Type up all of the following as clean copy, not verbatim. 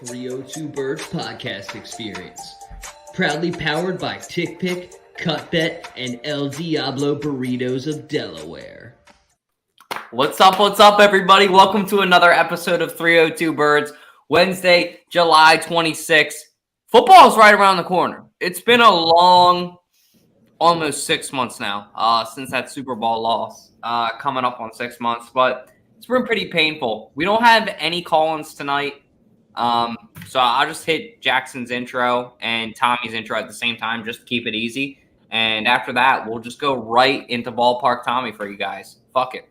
302 Birds podcast experience. Proudly powered by Tick Pick, Cut Bet, and El Diablo Burritos of Delaware. What's up, everybody? Welcome to another episode of 302 Birds, Wednesday, July 26th. Football is right around the corner. It's been a long, almost 6 months now since that Super Bowl loss, coming up on 6 months, but it's been pretty painful. We don't have any call-ins tonight, so I'll just hit Jackson's intro and Tommy's intro at the same time, just to keep it easy. And after that, we'll just go right into Ballpark Tommy for you guys. Fuck it.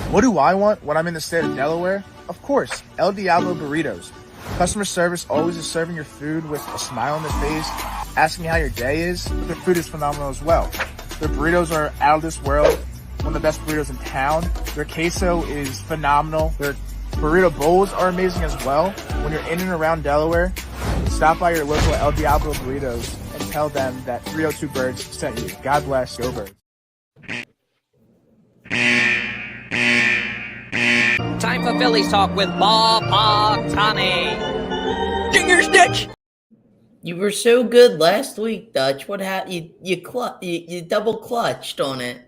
What do I want when I'm in the state of Delaware? Of course, El Diablo Burritos. Customer service always is serving your food with a smile on their face, asking how your day is. Their food is phenomenal as well. Their burritos are out of this world, one of the best burritos in town. Their queso is phenomenal. Their burrito bowls are amazing as well. When you're in and around Delaware, stop by your local El Diablo Burritos and tell them that 302 Birds sent you. God bless, go Birds. Time for Phillies talk with Bharp, Tommy. Junior Stitch. You were so good last week, Dutch. What happened? You double clutched on it.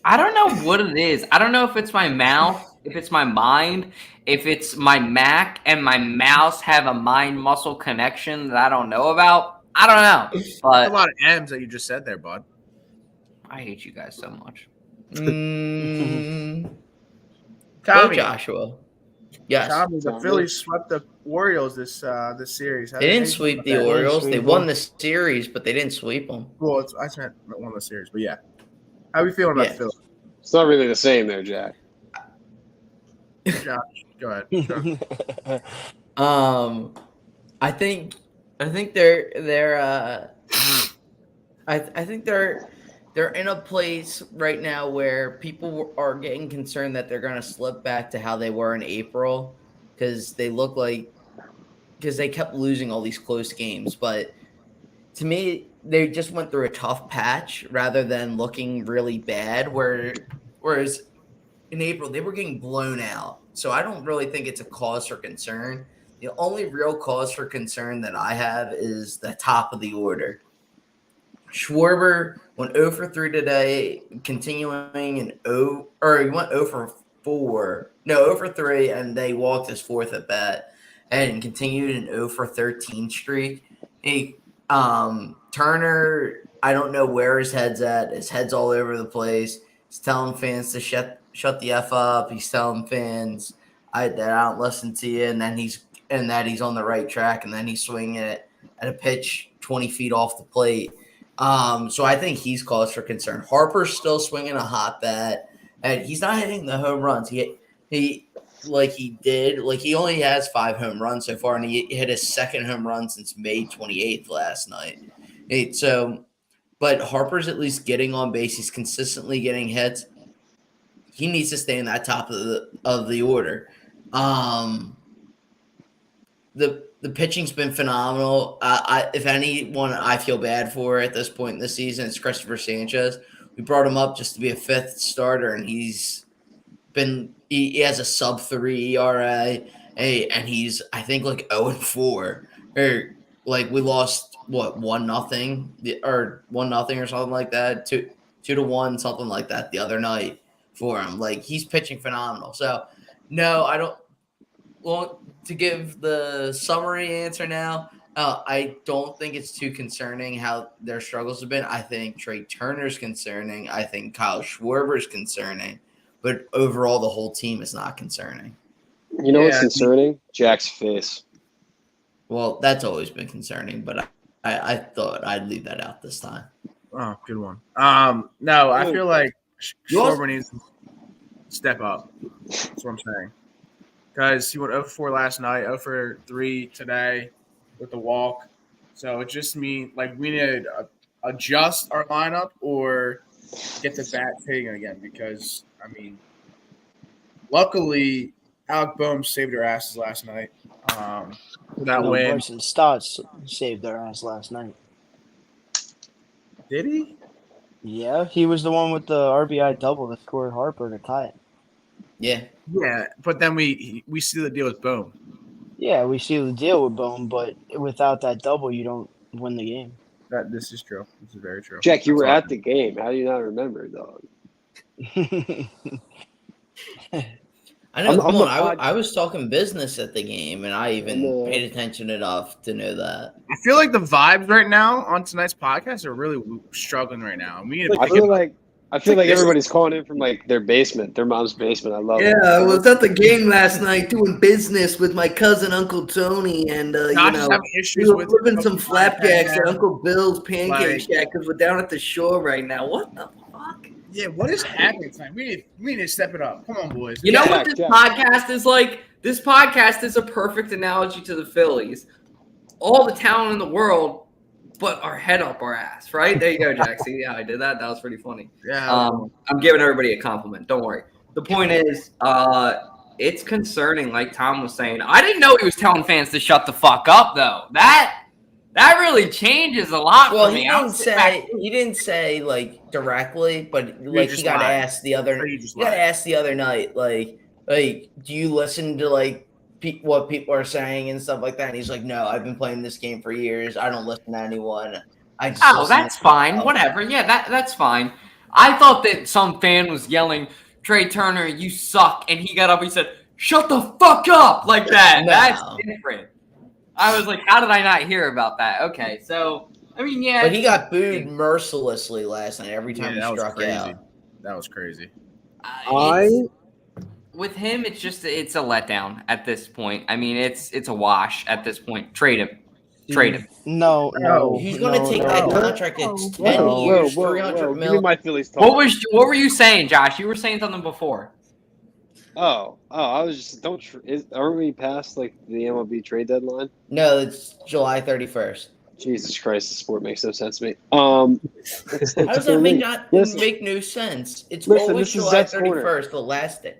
I don't know what it is. I don't know if it's my mouth, if it's my mind, if it's my Mac and my mouse have a mind-muscle connection that I don't know about. I don't know. But a lot of M's that you just said there, bud. I hate you guys so much. Go Joshua. Yes. Tommy, the Phillies swept the Orioles this series. They didn't sweep the Orioles. They won the series, but they didn't sweep them. Well, I meant won the series, but yeah. How are we feeling about the Phillies? It's not really the same there, Jack. Josh, go ahead. Sure. I think they're I think they're in a place right now where people are getting concerned that they're going to slip back to how they were in April because they kept losing all these close games. But to me, they just went through a tough patch rather than looking really bad. Whereas in April, they were getting blown out. So I don't really think it's a cause for concern. The only real cause for concern that I have is the top of the order. Schwarber went 0 for 3 today, continuing he went 0 for 4. No, 0 for 3, and they walked his fourth at bat and continued an 0 for 13 streak. Turner, I don't know where his head's at. His head's all over the place. He's telling fans to shut the F up. He's telling fans that I don't listen to you, and that he's on the right track, and then he's swinging it at a pitch 20 feet off the plate. So I think he's cause for concern. Harper's still swinging a hot bat, and he's not hitting the home runs. He only has 5 home runs so far, and he hit his second home run since May 28th last night. But Harper's at least getting on base. He's consistently getting hits. He needs to stay in that top of the order. The pitching's been phenomenal. If anyone I feel bad for at this point in the season, it's Christopher Sanchez. We brought him up just to be a 5th starter, and he has a sub-3 ERA, and he's I think like 0-4. Or like we lost 1-0 or 1-0 or something like that, 2-1 something like that the other night for him. Like he's pitching phenomenal. So no, I don't. Well, to give the summary answer now, I don't think it's too concerning how their struggles have been. I think Trey Turner's concerning. I think Kyle Schwarber's concerning. But overall, the whole team is not concerning. You know what's concerning? Jack's face. Well, that's always been concerning, but I thought I'd leave that out this time. Oh, good one. No, I feel like Schwarber needs to step up. That's what I'm saying. Guys, he went 0 for 4 last night, 0 for 3 today with the walk. So it just means like we need to adjust our lineup or get the bats hitting again because, I mean, luckily Alec Boehm saved our asses last night. That win. Bryson Stott saved their ass last night. Did he? Yeah, he was the one with the RBI double that scored Harper to tie it. Yeah. Yeah, but then we see the deal with Boehm. Yeah, we seal the deal with Bone, but without that double, you don't win the game. This is true. This is very true. Jack, you That's were all. at the game. How do you not remember, dog? I know. I'm Come the on, pod- I was talking business at the game, and I even I'm the- paid attention enough to know that. I feel like the vibes right now on tonight's podcast are really struggling right now. We need to I pick feel it up. like everybody's calling in from like their basement, their mom's basement. I love it. I was at the game last night doing business with my cousin Uncle Tony, and Josh is having issues we were with flipping some flapjacks at podcast. Uncle Bill's Pancake Like- Shack because we're down at the shore right now. What the fuck? Yeah, what is happening tonight? We need to step it up. Come on, boys. You know Jack, what this Jack. podcast is like? This podcast is a perfect analogy to the Phillies. All the talent in the world, but our head up our ass, right? There you go, Jack. See how I did that? That was pretty funny. Yeah. I'm giving everybody a compliment. Don't worry. The point is, it's concerning, like Tom was saying. I didn't know he was telling fans to shut the fuck up, though. That really changes a lot Well, for me. he didn't say like directly, but like he just got lied. asked the other. Or He you just got lied. asked the other night, like, do you listen to like what people are saying and stuff like that? And he's like, no, I've been playing this game for years. I don't listen to anyone. I just Oh, listen that's to fine. myself." Whatever. Yeah, that's fine. I thought that some fan was yelling, Trey Turner, you suck. And he got up and he said, shut the fuck up, like that. No. That's different. I was like, how did I not hear about that? Okay, so, I mean, yeah. But he got booed mercilessly last night every time Yeah, that he was struck crazy. out. That was crazy. With him, it's a letdown at this point. I mean, it's a wash at this point. Trade him. Trade him. No. He's going to take that contract. It's 10 Whoa, years, whoa, 300 whoa. Give me mil. my Phillies talk. What were you saying, Josh? You were saying something before. I was just aren't we past like the MLB trade deadline? No, it's July 31st. Jesus Christ, the sport makes no sense to me. How does that Listen, make no sense? It's Listen, always this is July Zach's corner. 31st, the last day.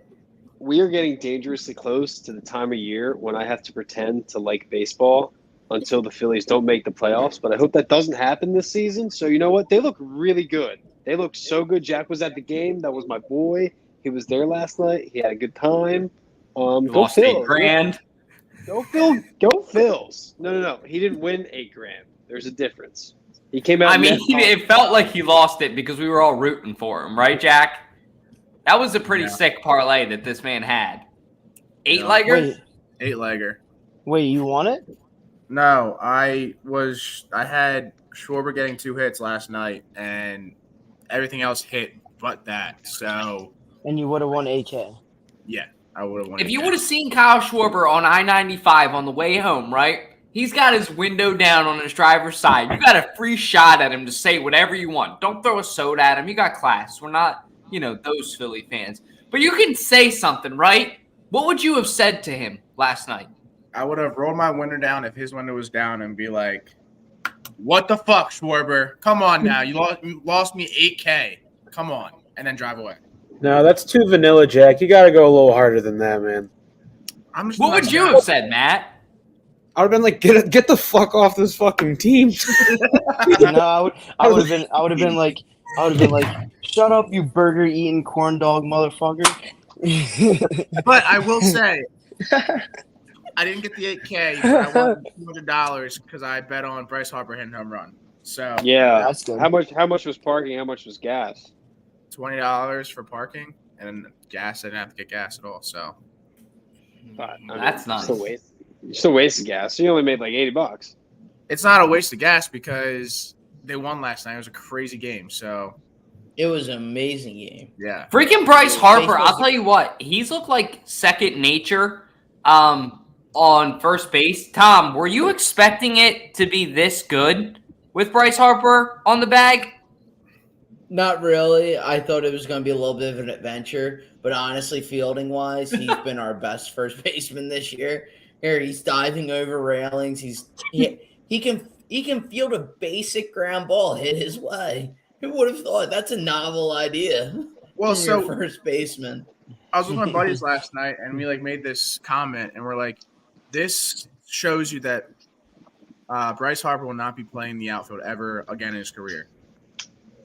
we are getting dangerously close to the time of year when I have to pretend to like baseball until the Phillies don't make the playoffs. But I hope that doesn't happen this season. So you know what? They look really good. They look so good. Jack was at the game. That was my boy. He was there last night. He had a good time. Go Lost Phils. $8,000. Go Phil. Go Phils. No. He didn't win $8,000. There's a difference. He came out. I mean, it felt like he lost it because we were all rooting for him, right, Jack? That was a pretty sick parlay that this man had. Eight-legger? Eight-legger. Wait, you want it? No, I had Schwarber getting 2 hits last night, and everything else hit but that. So, And you would have won AK. yeah, I would have won. If you would have seen Kyle Schwarber on I-95 on the way home, right? He's got his window down on his driver's side. You got a free shot at him to say whatever you want. Don't throw a soda at him. You got class. We're not, those Philly fans. But you can say something, right? What would you have said to him last night? I would have rolled my window down if his window was down and be like, "What the fuck, Schwarber? Come on now. You lost me $8,000. Come on," and then drive away. No, that's too vanilla, Jack. You got to go a little harder than that, man. What would you have said, Matt? I would have been like, get the fuck off this fucking team. No, I would have been like, shut up, you burger eating corn dog motherfucker. But I will say, I didn't get the $8,000, but I won $200 because I bet on Bryce Harper hitting home run. So Yeah. That's good. How much was parking? How much was gas? $20 for parking and gas. I didn't have to get gas at all. So But, That's nice. Still wasted gas. So you only made like $80. it's not a waste of gas because they won last night. It was a crazy game. So It was an amazing game. yeah. Freaking Bryce Harper, Baseball's- I'll tell you what, he's looked like second nature on first base. Tom, were you expecting it to be this good with Bryce Harper on the bag? Not really. I thought it was going to be a little bit of an adventure, but honestly, fielding wise, he's been our best first baseman this year. Here, he's diving over railings. He can field a basic ground ball hit his way. Who would have thought? That's a novel idea. Well, from your so first baseman. I was with my buddies last night, and we made this comment, and we're like, "This shows you that Bryce Harper will not be playing the outfield ever again in his career."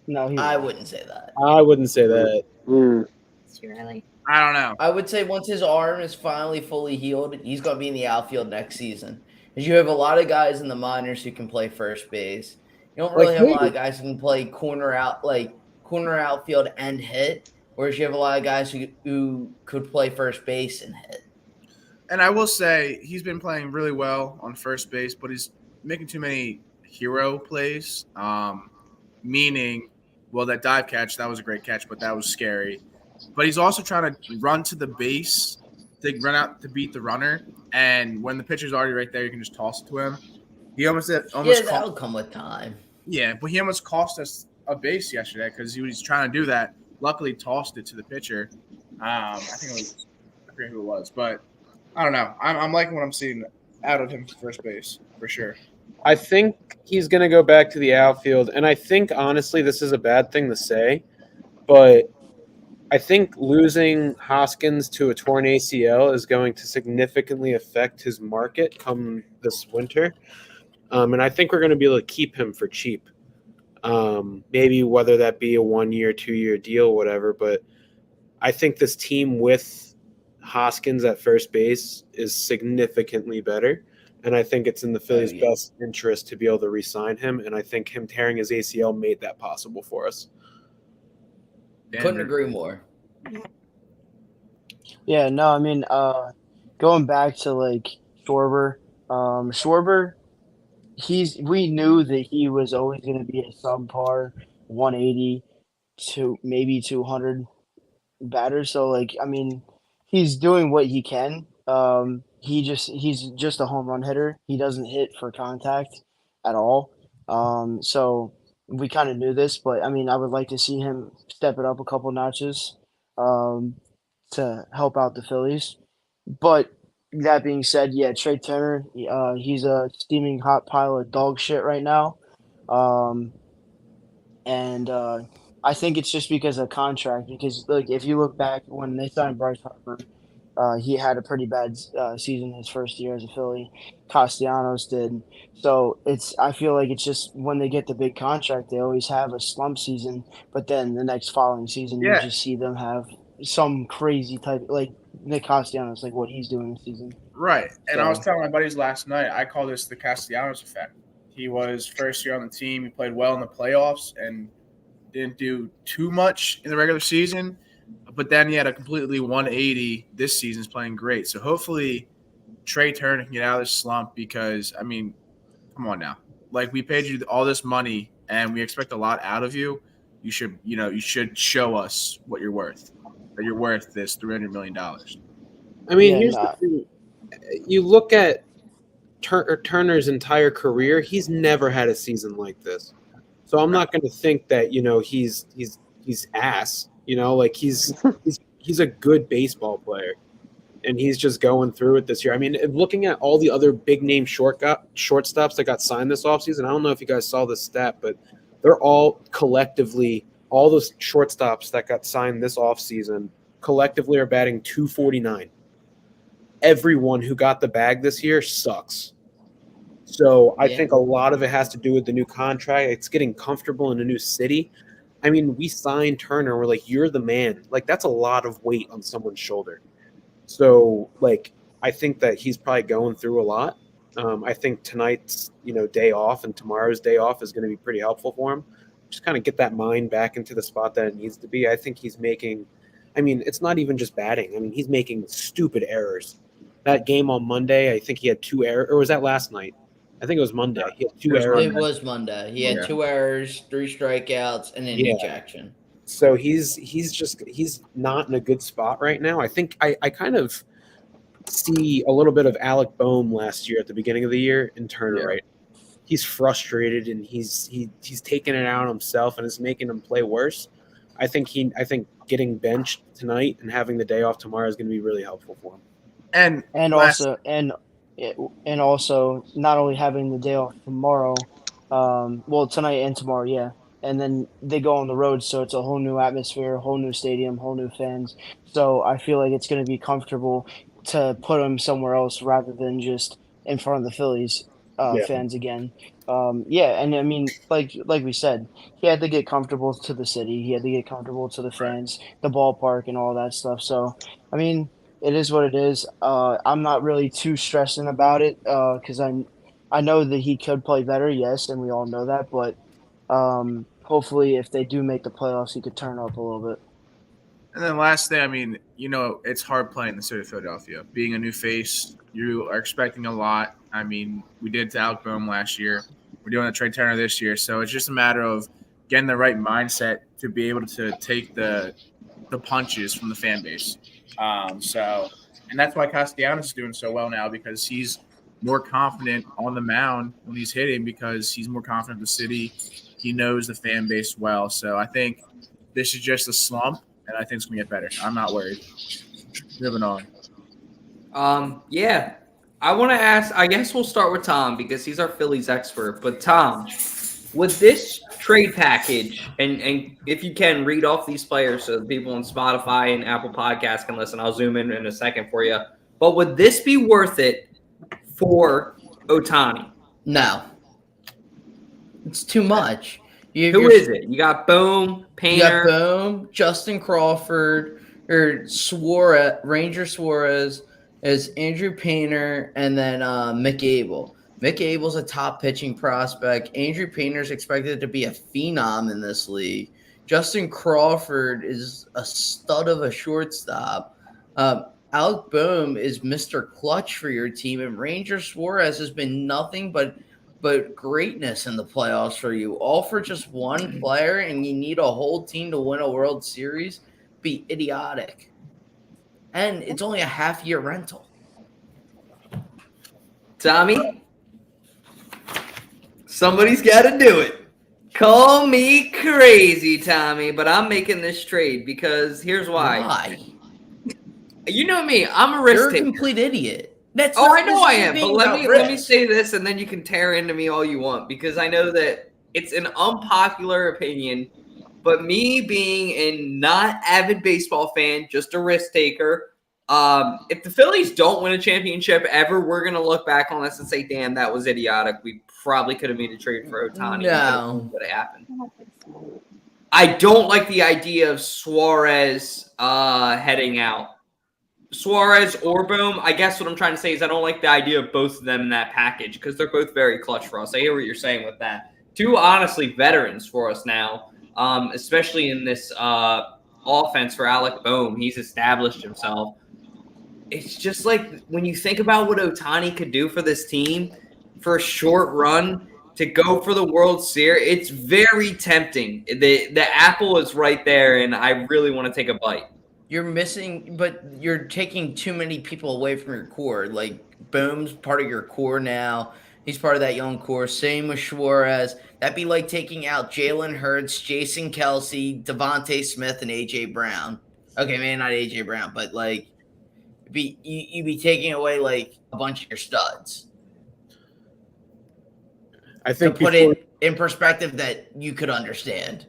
No, I wouldn't say that. I wouldn't say that. Mm. It's too early. I don't know. I would say once his arm is finally fully healed, he's going to be in the outfield next season. Because you have a lot of guys in the minors who can play first base. You don't really Like have a lot who? of guys who can play corner outfield and hit. Whereas you have a lot of guys who could play first base and hit. And I will say he's been playing really well on first base, but he's making too many hero plays. Meaning, well, that dive catch, that was a great catch, but that was scary. But he's also trying to run to the base, to run out to beat the runner. And when the pitcher's already right there, you can just toss it to him. He almost That'll come with time. Yeah, but he almost cost us a base yesterday because he was trying to do that. Luckily, tossed it to the pitcher. I forget who it was, but I don't know. I'm liking what I'm seeing out of him for first base for sure. I think he's going to go back to the outfield, and I think honestly this is a bad thing to say, but I think losing Hoskins to a torn ACL is going to significantly affect his market come this winter, and I think we're going to be able to keep him for cheap. Maybe whether that be a 1-year, 2-year deal, whatever, but I think this team with Hoskins at first base is significantly better. And I think it's in the Phillies' best interest to be able to re-sign him. And I think him tearing his ACL made that possible for us. Couldn't agree more. Yeah, no, I mean, going back to like Schwarber, we knew that he was always going to be a subpar 180 to maybe 200 batter. So like, I mean, he's doing what he can. He's just a home run hitter. He doesn't hit for contact at all. So we kind of knew this, but I mean, I would like to see him step it up a couple notches to help out the Phillies. But that being said, yeah, Trey Turner, he's a steaming hot pile of dog shit right now. And I think it's just because of contract. Because like, if you look back when they signed Bryce Harper, he had a pretty bad season his first year as a Philly. Castellanos did. So I feel like it's just when they get the big contract, they always have a slump season. But then the next following season, you just see them have some crazy type, like Nick Castellanos, like what he's doing this season. Right. And So- I was telling my buddies last night, I call this the Castellanos effect. He was first year on the team. He played well in the playoffs and didn't do too much in the regular season. But then he had a completely 180 this season. Is playing great. So hopefully Trey Turner can get out of this slump because, I mean, come on now. Like, we paid you all this money and we expect a lot out of you. You should show us what you're worth. That you're worth this $300 million. I mean, Yeah, here's the thing. You look at Turner's entire career, he's never had a season like this. So I'm not going to think that, he's ass. Like he's a good baseball player, and he's just going through it this year. I mean, looking at all the other big name shortstops that got signed this offseason, I don't know if you guys saw this stat, but they're all collectively, all those shortstops that got signed this offseason collectively are batting 249. Everyone who got the bag this year sucks. So I think a lot of it has to do with the new contract. It's getting comfortable in a new city. I mean, we signed Turner. We're like, you're the man. Like, that's a lot of weight on someone's shoulder. So, like, I think that he's probably going through a lot. I think tonight's, day off and tomorrow's day off is going to be pretty helpful for him. Just kind of get that mind back into the spot that it needs to be. I think he's making – I mean, it's not even just batting. I mean, he's making stupid errors. That game on Monday, I think he had 2 errors – or was that last night? I think it was Monday. He had 2 errors. It was Monday. He had 2 errors, 3 strikeouts, and an ejection. So he's not in a good spot right now. I think I kind of see a little bit of Alec Boehm last year at the beginning of the year in Turner, right? He's frustrated and he's taking it out on himself and it's making him play worse. I think getting benched tonight and having the day off tomorrow is going to be really helpful for him. And also not only having the day off tomorrow, tonight and tomorrow, yeah. And then they go on the road, so it's a whole new atmosphere, a whole new stadium, whole new fans. So I feel like it's going to be comfortable to put him somewhere else rather than just in front of the Phillies fans again. Yeah, and I mean, like we said, he had to get comfortable to the city. He had to get comfortable to the fans, the ballpark, and all that stuff. So, I mean, it is what it is. I'm not really too stressing about it because I know that he could play better, yes, and we all know that. But hopefully, if they do make the playoffs, he could turn up a little bit. And then last thing, I mean, it's hard playing in the city of Philadelphia. Being a new face, you are expecting a lot. I mean, we did to Alec Boehm last year. We're doing a Trey Turner this year. So it's just a matter of getting the right mindset to be able to take the punches from the fan base. And that's why Castellanos is doing so well now, because he's more confident on the mound when he's hitting, because he's more confident in the city. He knows the fan base well. So I think this is just a slump, and I think it's going to get better. I'm not worried. Moving on. Yeah. I want to ask, I guess we'll start with Tom because he's our Phillies expert. But Tom, with this trade package, and if you can read off these players so the people on Spotify and Apple Podcasts can listen, I'll zoom in a second for you. But would this be worth it for Ohtani? No. It's too much. Who is it? You got Bohm, Painter. You got Bohm, Justin Crawford, or Suarez, Ranger Suarez, as Andrew Painter, and then Mick Abel. Mick Abel's a top pitching prospect. Andrew Painter's expected to be a phenom in this league. Justin Crawford is a stud of a shortstop. Alec Boehm is Mr. Clutch for your team, and Ranger Suarez has been nothing but greatness in the playoffs for you. All for just one player, and you need a whole team to win a World Series? Be idiotic. And it's only a half-year rental. Tommy, somebody's got to do it. Call me crazy, Tommy, but I'm making this trade because here's why. Why? You know me. I'm a risk You're a taker. complete idiot. That's I not- know this I isn't am, but being let about me risk. say this, and then you can tear into me all you want, because I know that it's an unpopular opinion. But me being a not avid baseball fan, just a risk taker, if the Phillies don't win a championship ever, we're gonna look back on this and say, "Damn, that was idiotic. We probably could have made a trade for Ohtani." No. What happened? I don't like the idea of Suarez heading out. Suarez or Bohm. I guess what I'm trying to say is I don't like the idea of both of them in that package because they're both very clutch for us. I hear what you're saying with that. Two, honestly, veterans for us now, especially in this offense for Alec Boehm. He's established himself. It's just like when you think about what Ohtani could do for this team for a short run to go for the World Series, it's very tempting. The apple is right there, and I really want to take a bite. You're missing, but you're taking too many people away from your core. Like, Boom's part of your core now. He's part of that young core. Same with Suarez. That'd be like taking out Jalen Hurts, Jason Kelsey, Devontae Smith, and A.J. Brown. Okay, maybe not A.J. Brown, but, like, you'd be taking away, like, a bunch of your studs. I think to put it in perspective that you could understand.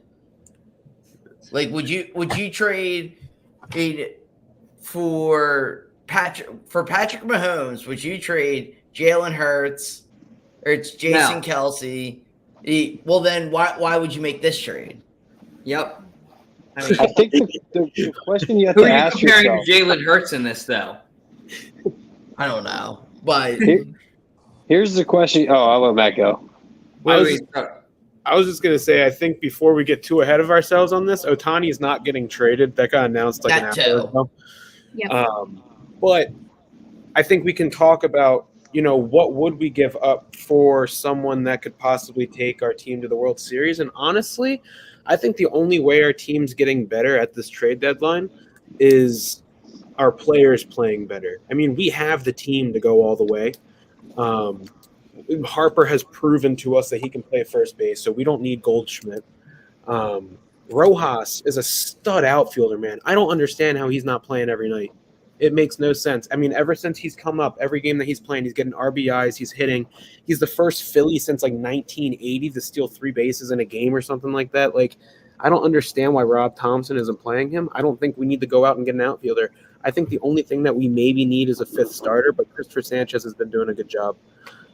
Like, would you trade for Patrick Mahomes? Would you trade Jalen Hurts or it's Jason Kelsey? Well, then why would you make this trade? Yep. I think the question you have Who to are you ask comparing yourself. to Jalen Hurts in this, though? I don't know, but Here's the question. Oh, I'll let Matt go. I was just going to say, I think before we get too ahead of ourselves on this, Ohtani is not getting traded. That got announced like an hour ago. Yep. But I think we can talk about, what would we give up for someone that could possibly take our team to the World Series? And honestly, I think the only way our team's getting better at this trade deadline is our players playing better. I mean, we have the team to go all the way. Harper has proven to us that he can play first base, so we don't need Goldschmidt. Rojas is a stud outfielder, man. I don't understand how he's not playing every night. It makes no sense. I mean, ever since he's come up, every game that he's playing, he's getting RBIs, he's hitting. He's the first Philly since like 1980 to steal 3 bases in a game or something like that. Like, I don't understand why Rob Thompson isn't playing him. I don't think we need to go out and get an outfielder. I think the only thing that we maybe need is a 5th starter, but Christopher Sanchez has been doing a good job.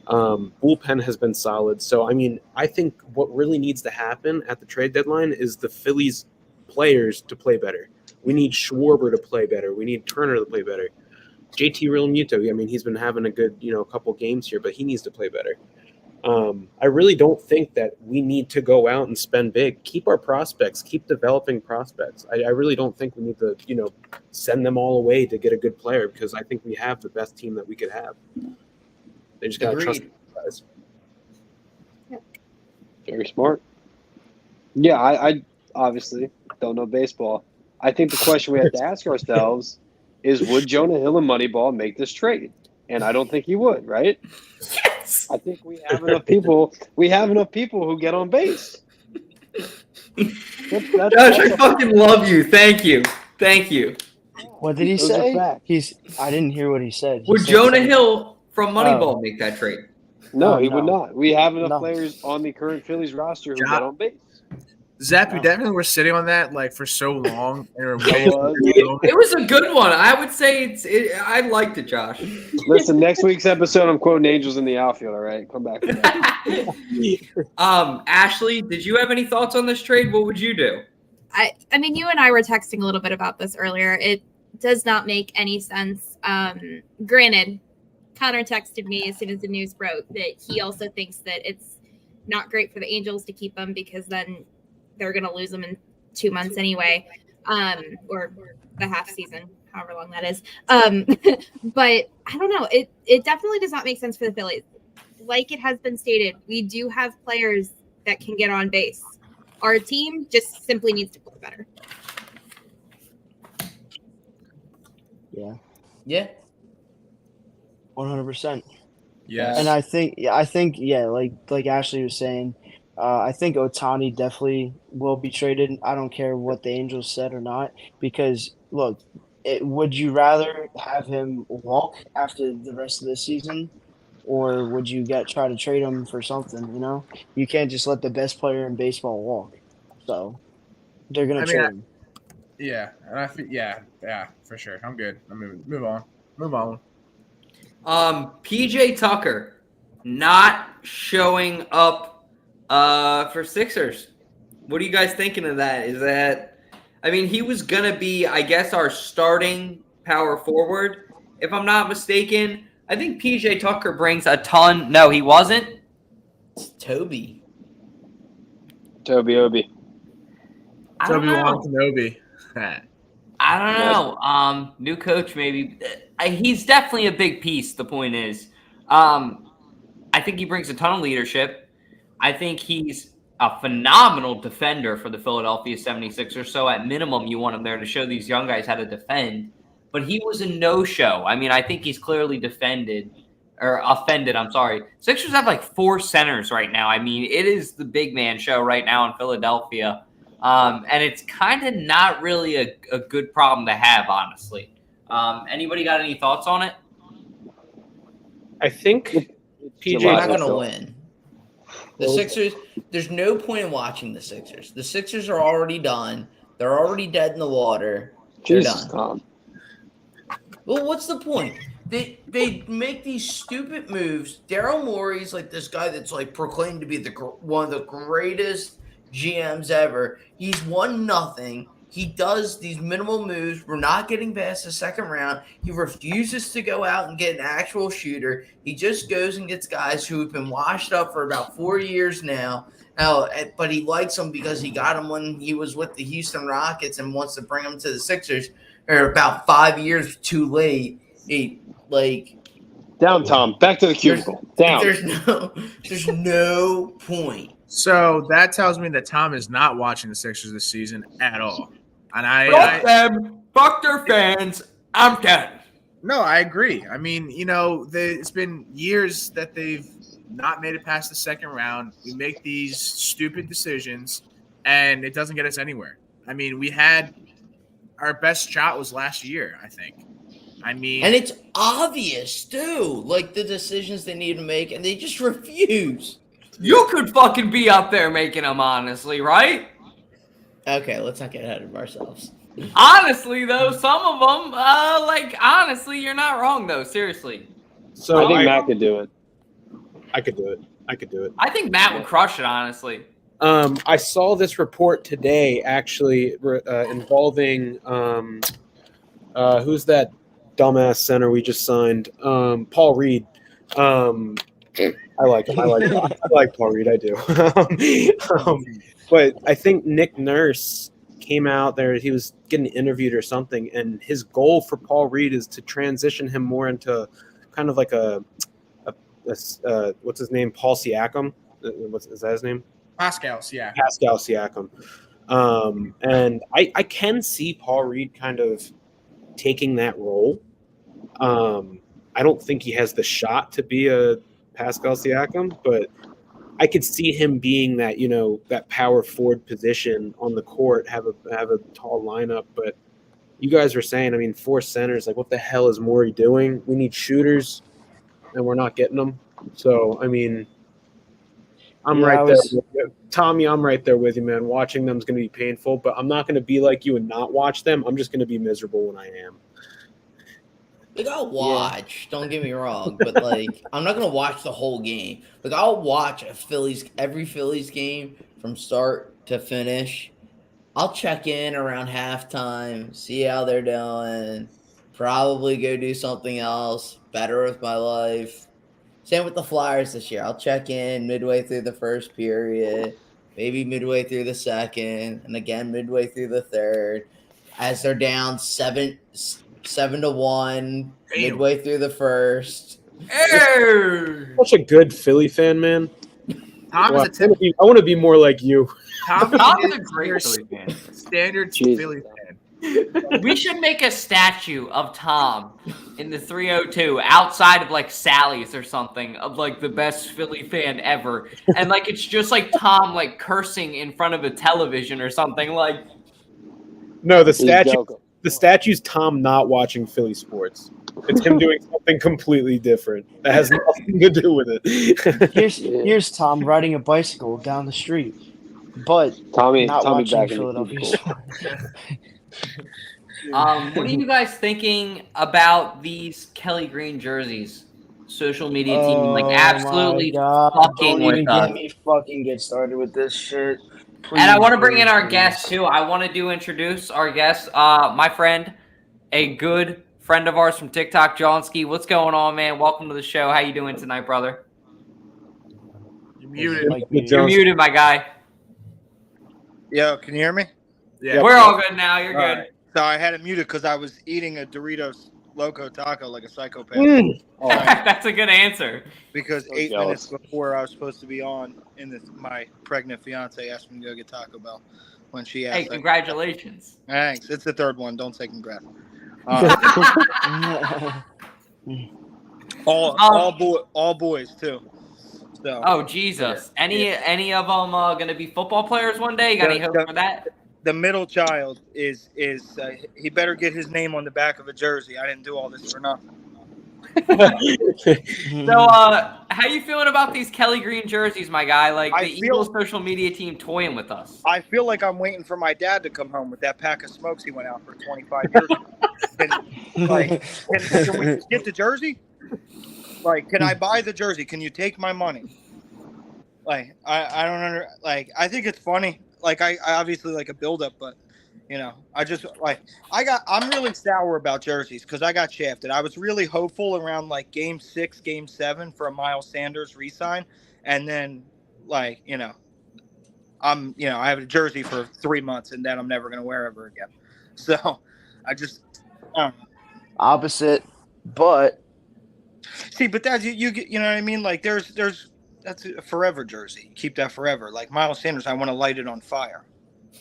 Bullpen has been solid. So, I mean, I think what really needs to happen at the trade deadline is the Phillies players to play better. We need Schwarber to play better. We need Turner to play better. JT Realmuto, I mean, he's been having a good, couple games here, but he needs to play better. I really don't think that we need to go out and spend big. Keep our prospects. Keep developing prospects. I really don't think we need to, send them all away to get a good player because I think we have the best team that we could have. They just got to trust these guys. Very smart. Yeah, I obviously don't know baseball. I think the question we have to ask ourselves is, would Jonah Hill and Moneyball make this trade? And I don't think he would, right? Yes. I think we have enough people. We have enough people who get on base. Josh, I fucking love you. Thank you. What did he Those are say? facts. I didn't hear what he said. He Would said Jonah something. Hill from Moneyball make that trade? No, Oh, he would no. not. We have enough No. players on the current Phillies roster who Josh- get on base. Zap, you definitely were sitting on that like for so long. And we're I was. It was a good one. I would say I liked it, Josh. Listen, next week's episode, I'm quoting Angels in the Outfield. All right, come back. For that. Ashley, did you have any thoughts on this trade? What would you do? I mean, you and I were texting a little bit about this earlier. It does not make any sense. Granted, Connor texted me as soon as the news broke that he also thinks that it's not great for the Angels to keep him because then they're going to lose them in 2 months anyway, or the half season, however long that is. But I don't know. It definitely does not make sense for the Phillies. Like it has been stated, we do have players that can get on base. Our team just simply needs to play better. Yeah, Yeah. 100%. Yes. And I think, like Ashley was saying, I think Ohtani definitely will be traded. I don't care what the Angels said or not, because look, would you rather have him walk after the rest of the season, or would you try to trade him for something? You can't just let the best player in baseball walk. So they're gonna trade him. Yeah, and I feel yeah, for sure. I'm good. I'm move on. PJ Tucker not showing up for Sixers. What are you guys thinking of that? He was gonna be, I guess, our starting power forward, if I'm not mistaken. I think PJ Tucker brings a ton. No, he wasn't. It's Toby. Toby Obi. I don't know. Obi-Wan Kenobi. I don't know. New coach, maybe. He's definitely a big piece. The point is, I think he brings a ton of leadership. I think he's a phenomenal defender for the Philadelphia 76ers. So at minimum, you want him there to show these young guys how to defend. But he was a no-show. I think he's clearly offended. I'm sorry. Sixers have like 4 centers right now. It is the big man show right now in Philadelphia. And it's kind of not really a good problem to have, honestly. Anybody got any thoughts on it? I think PJ We're not going to win. The Sixers, there's no point in watching the Sixers. The Sixers are already done. They're already dead in the water. They're Jesus, done. Tom. Well, what's the point? They make these stupid moves. Daryl Morey's like this guy that's like proclaimed to be one of the greatest GMs ever. He's 1-0. He does these minimal moves. We're not getting past the second round. He refuses to go out and get an actual shooter. He just goes and gets guys who have been washed up for about 4 years now. But he likes them because he got them when he was with the Houston Rockets and wants to bring them to the Sixers. Or about 5 years too late. Down, Tom. Back to the cubicle. Down. There's no point. So that tells me that Tom is not watching the Sixers this season at all. And Fuck them. Fuck their fans. I'm done. No, I agree. It's been years that they've not made it past the second round. We make these stupid decisions, and it doesn't get us anywhere. We had our best shot was last year, I think. And it's obvious, too, like the decisions they need to make, and they just refuse. You could fucking be up there making them, honestly, right? Okay, let's not get ahead of ourselves. Honestly, though, some of them, honestly, you're not wrong, though. Seriously. So I think Matt could do it. I could do it. I think Matt would crush it, honestly. I saw this report today, actually, involving who's that dumbass center we just signed? Paul Reed. I like him. I like Paul Reed. I do. But I think Nick Nurse came out there. He was getting interviewed or something, and his goal for Paul Reed is to transition him more into kind of like a what's his name? Paul Siakam. Is that his name? Pascal Siakam. Pascal Siakam. And I can see Paul Reed kind of taking that role. I don't think he has the shot to be a Pascal Siakam, but I could see him being that, that power forward position on the court, have a tall lineup. But you guys were saying, I mean, 4 centers, like what the hell is Morey doing? We need shooters, and we're not getting them. So, I mean, I'm right there with you. Tommy, I'm right there with you, man. Watching them is going to be painful, but I'm not going to be like you and not watch them. I'm just going to be miserable when I am. Like, I'll watch, don't get me wrong, but like, I'm not gonna watch the whole game. Like, I'll watch every Phillies game from start to finish. I'll check in around halftime, see how they're doing, probably go do something else better with my life. Same with the Flyers this year. I'll check in midway through the first period, maybe midway through the second, and again midway through the third, as they're down 7-1 midway through the first. Such a good Philly fan, man. Tom Wow. is a I want to be more like you. Tom is a great Philly fan. Standard Philly fan. We should make a statue of Tom in the 302 outside of like Sally's or something, of like the best Philly fan ever. And like it's just like Tom like cursing in front of a television or something. Like, no, the statue's Tom not watching Philly sports. It's him doing something completely different. That has nothing to do with it. Here's Tom riding a bicycle down the street, but Tommy watching back in the Philadelphia cubicle. sports. what are you guys thinking about these Kelly Green jerseys? Social media team like absolutely fucking Don't with even us. get me fucking get started with this shit. Please, And I want to bring in our please. guest too. I want to introduce our guest, my friend, a good friend of ours from TikTok, Johnsky. What's going on, man? Welcome to the show. How you doing tonight, brother? You're muted. You're muted, my guy. Yo, can you hear me? Yeah. We're all good now. You're good. Right. So I had it muted because I was eating a Doritos Loco Taco like a psychopath. That's a good answer. Because So 8 jealous. minutes before I was supposed to be on, my pregnant fiance asked me to go get Taco Bell when she asked. Hey, congratulations. Thanks. It's the third one. Don't say congrats. All boys too. So. Oh Jesus! Any of them gonna be football players one day? You got any hope for that? The middle child is he better get his name on the back of a jersey. I didn't do all this for nothing. So, how you feeling about these Kelly Green jerseys, my guy? Like the Eagles social media team toying with us. I feel like I'm waiting for my dad to come home with that pack of smokes he went out for 25 years ago. Can we just get the jersey? Like, can I buy the jersey? Can you take my money? Like, I don't I think it's funny. Like, I obviously like a build-up, but I just I'm really sour about jerseys because I got shafted. I was really hopeful around like game 6, game 7 for a Miles Sanders re-sign. And then I have a jersey for 3 months and then I'm never going to wear ever again. So I just, opposite, but see, but that's, you get, you know what I mean? Like that's a forever jersey. Keep that forever. Like Miles Sanders, I want to light it on fire.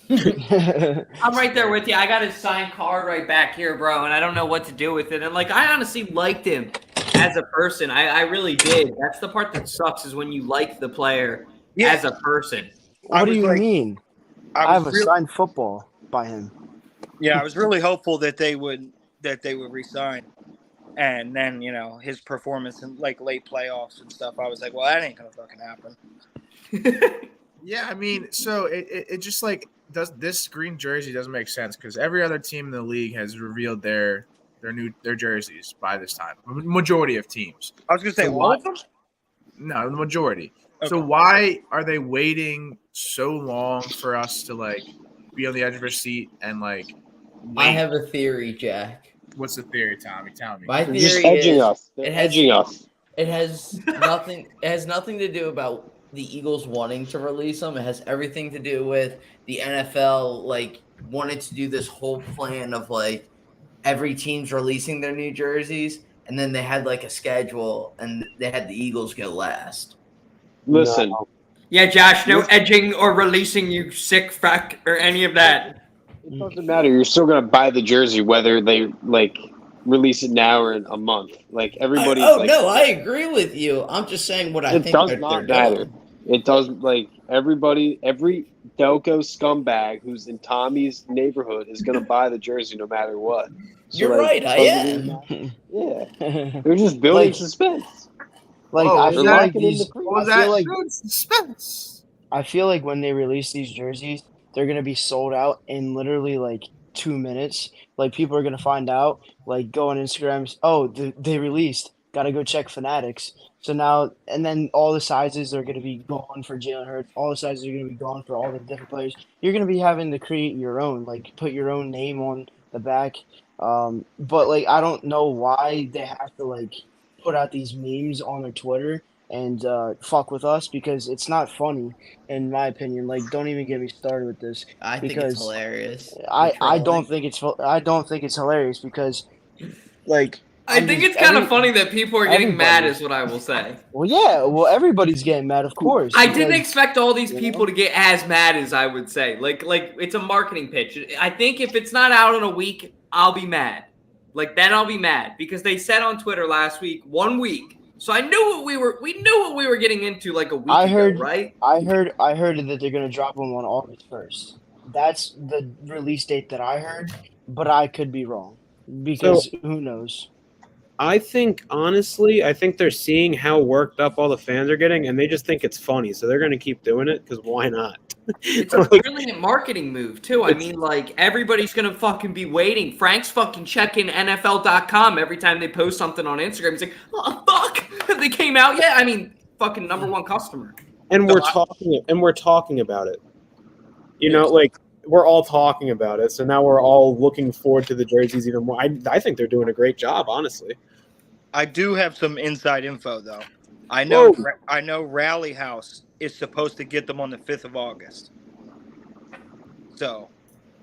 I'm right there with you. I got his signed card right back here, bro, and I don't know what to do with it. And like, I honestly liked him as a person. I really did. That's the part that sucks is when you like the player as a person. What do you mean? I have a signed football by him. Yeah, I was really hopeful that they would resign, and then his performance in like late playoffs and stuff. I was like, well, that ain't gonna fucking happen. Yeah, I mean, so it just like this green jersey doesn't make sense because every other team in the league has revealed their jerseys by this time. Majority of teams. I was gonna say all of them. No, the majority. So Okay. why are they waiting so long for us to like be on the edge of our seat and like wait? I have a theory, Jack. What's the theory, Tommy? Tell me. My They're just theory edging is us. They're edging us. it has nothing. It has nothing to do about the Eagles wanting to release them. It has everything to do with the NFL like wanted to do this whole plan of like every team's releasing their new jerseys, and then they had like a schedule, and they had the Eagles go last. Listen, Yeah, Josh, no edging or releasing, you sick fuck, or any of that. it doesn't matter. You're still gonna buy the jersey whether they like release it now or in a month. Like everybody's like, no, I agree with you. I'm just saying what I it think does they're not doing. matter. It does like every Delco scumbag who's in Tommy's neighborhood is gonna buy the jersey no matter what. So, You're like, right. I doesn't am. really matter. Yeah, they're just building Like- suspense. Like Oh, I is feel that- like these. What was I that? feel like Good suspense. I feel like when they release these jerseys, they're gonna be sold out in literally like 2 minutes. Like people are gonna find out, like go on Instagram. Oh, they released. Gotta go check Fanatics. So now, and then all the sizes are gonna be gone for Jalen Hurts. All the sizes are gonna be gone for all the different players. You're gonna be having to create your own, like put your own name on the back. But like I don't know why they have to like put out these memes on their Twitter and fuck with us because it's not funny in my opinion. Like, don't even get me started with this. I think Because it's hilarious. I don't think it's hilarious because, like, I think it's kind of funny that people are getting mad, everybody- is what I will say. Well, yeah, well, everybody's getting mad, of course. I didn't because- expect all these people to get as mad as I would say. Like it's a marketing pitch. I think if it's not out in a week, I'll be mad. Like then I'll be mad because they said on Twitter last week, 1 week. So I knew what we were getting into like a week ago, right? I heard that they're gonna drop them on August 1st. That's the release date that I heard, but I could be wrong because who knows. I think honestly, they're seeing how worked up all the fans are getting, and they just think it's funny, so they're going to keep doing it because why not? It's a brilliant marketing move too. I mean, like everybody's gonna fucking be waiting. Frank's fucking checking NFL.com every time they post something on Instagram. He's like, "Oh fuck, have they came out yet?" I mean, fucking #1 customer. And we're talking about it. You know, like we're all talking about it, so now we're all looking forward to the jerseys even more. I think they're doing a great job, honestly. I do have some inside info though. I know Rally House is supposed to get them on the 5th of August. So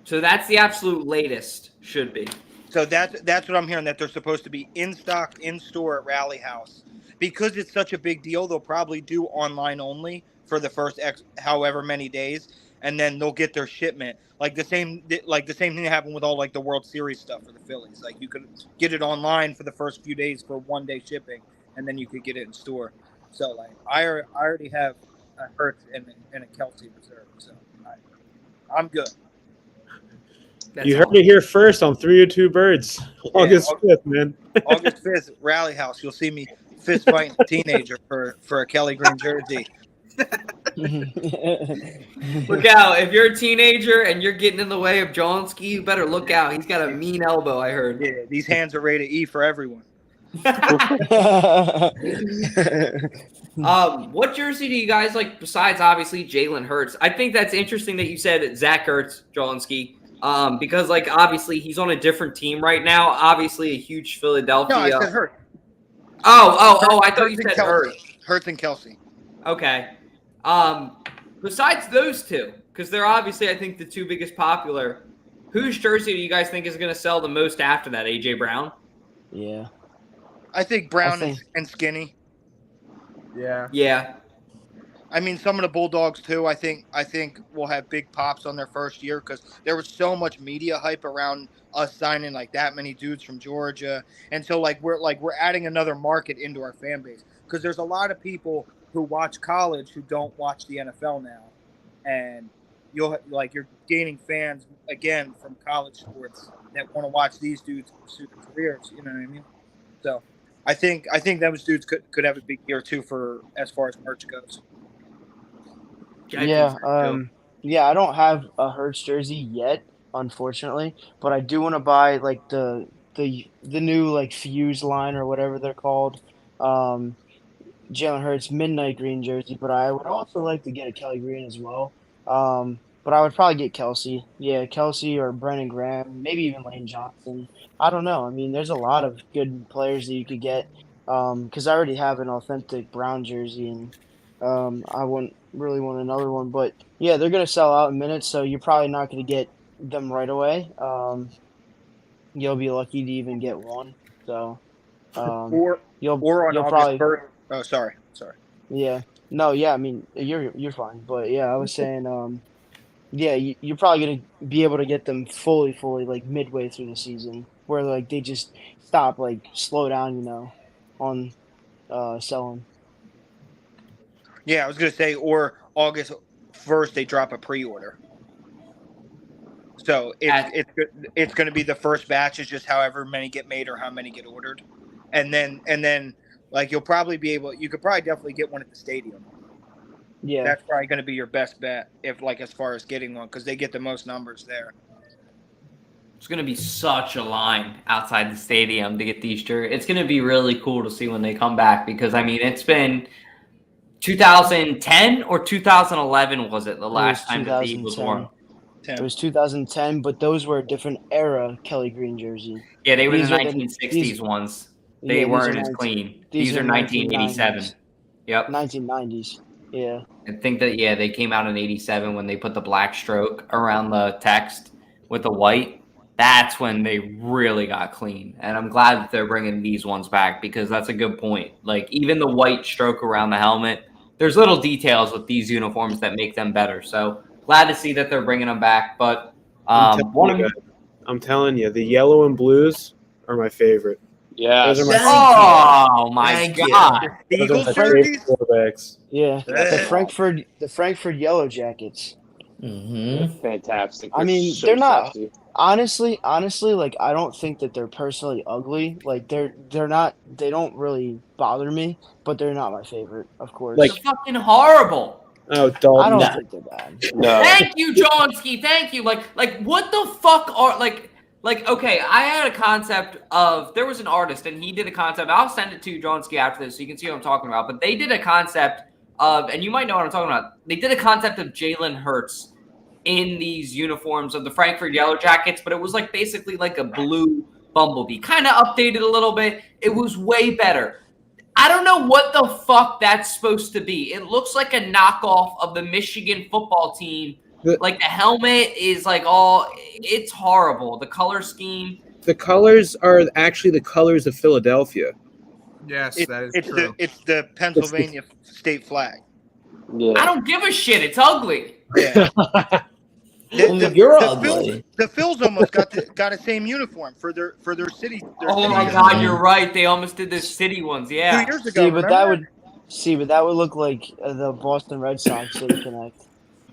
that's the absolute latest. Should be. So that's what I'm hearing, that they're supposed to be in stock, in store at Rally House. Because it's such a big deal, they'll probably do online only for the first however many days, and then they'll get their shipment. Like the same thing happened with all like the World Series stuff for the Phillies. Like you could get it online for the first few days for 1 day shipping, and then you could get it in store. So like I already have a Hurts and a Kelsey reserve, so I'm good. You heard it here first on 302 Birds. August 5th, man. August 5th, Rally House. You'll see me fist fighting a teenager for a Kelly Green jersey. Look out. If you're a teenager and you're getting in the way of Johnski, you better look out. He's got a mean elbow, I heard. Yeah, these hands are rated E for everyone. What jersey do you guys like besides obviously Jalen Hurts? I think that's interesting that you said Zach Ertz, Johnski. Because like obviously he's on a different team right now. Obviously a huge Philadelphia. No, I said Hurts. Oh! I thought you said Hurts. Hurts and Kelsey. Okay. Besides those two, because they're obviously I think the two biggest popular. Whose jersey do you guys think is going to sell the most after that? AJ Brown. Yeah. I think Brown and Skinny. Yeah. Yeah. I mean, some of the Bulldogs too. I think will have big pops on their first year because there was so much media hype around us signing like that many dudes from Georgia, and so we're adding another market into our fan base because there's a lot of people who watch college who don't watch the NFL now, and you're gaining fans again from college sports that want to watch these dudes pursue their careers. You know what I mean? So I think those dudes could have a big year too for as far as merch goes. Yeah, I don't have a Hurts jersey yet, unfortunately, but I do want to buy like the new like Fuse line or whatever they're called. Jalen Hurts midnight green jersey, but I would also like to get a Kelly Green as well. But I would probably get Kelsey. Yeah, Kelsey or Brennan Graham, maybe even Lane Johnson. I don't know. I mean, there's a lot of good players that you could get. Because I already have an authentic brown jersey, and I wouldn't really want another one. But yeah, they're gonna sell out in minutes, so you're probably not gonna get them right away. You'll be lucky to even get one. So Or you'll on you'll August probably 1st. Oh, sorry. yeah. No, yeah, I mean, you're fine. But yeah, I was saying, yeah, you're probably gonna be able to get them fully, like midway through the season, where like they just stop, like slow down, on selling. Yeah, I was gonna say, or August 1st they drop a pre-order. So it's going to be the first batch is just however many get made or how many get ordered, and then like you could probably definitely get one at the stadium. Yeah, that's probably going to be your best bet if like as far as getting one because they get the most numbers there. It's going to be such a line outside the stadium to get these jerseys. It's going to be really cool to see when they come back because I mean it's been 2010 or 2011 was it the last time that the Eagles won? It was 2010, but those were a different era Kelly Green jersey. Yeah, they were the 1960s ones. They weren't as clean. These are 1987. Yep. 1990s. Yeah. I think that, they came out in 87 when they put the black stroke around the text with the white. That's when they really got clean. And I'm glad that they're bringing these ones back because that's a good point. Like, even the white stroke around the helmet, there's little details with these uniforms that make them better. So, glad to see that they're bringing them back, but I'm telling you, the yellow and blues are my favorite. Yeah. Oh my God! The Eagles jerseys. Yeah, the Frankfurt Yellow Jackets. Mm-hmm. Fantastic. I mean, so they're not sexy. honestly. Like, I don't think that they're personally ugly. Like, they're not. They don't really bother me, but they're not my favorite, of course. Like, they're fucking horrible. Oh, Dalton. I don't think they're bad. No. Thank you, Johnsky. Thank you. Like, what the fuck are like? Okay, I had a concept of there was an artist and he did a concept. I'll send it to you, Johnsky, after this so you can see what I'm talking about. But they did a concept of, and you might know what I'm talking about. They did a concept of Jalen Hurts in these uniforms of the Frankfurt Yellow Jackets, but it was like basically like a blue bumblebee, kind of updated a little bit. It was way better. I don't know what the fuck that's supposed to be. It looks like a knockoff of the Michigan football team. Like the helmet is like it's horrible. The color scheme. The colors are actually the colors of Philadelphia. Yes, that is true. It's the Pennsylvania state flag. Yeah. I don't give a shit. It's ugly. Yeah. You're ugly. The Phillies almost got the same uniform for their city. Oh my God, you're right. They almost did the city ones. Yeah. 2 years ago. But that would look like the Boston Red Sox City Connect.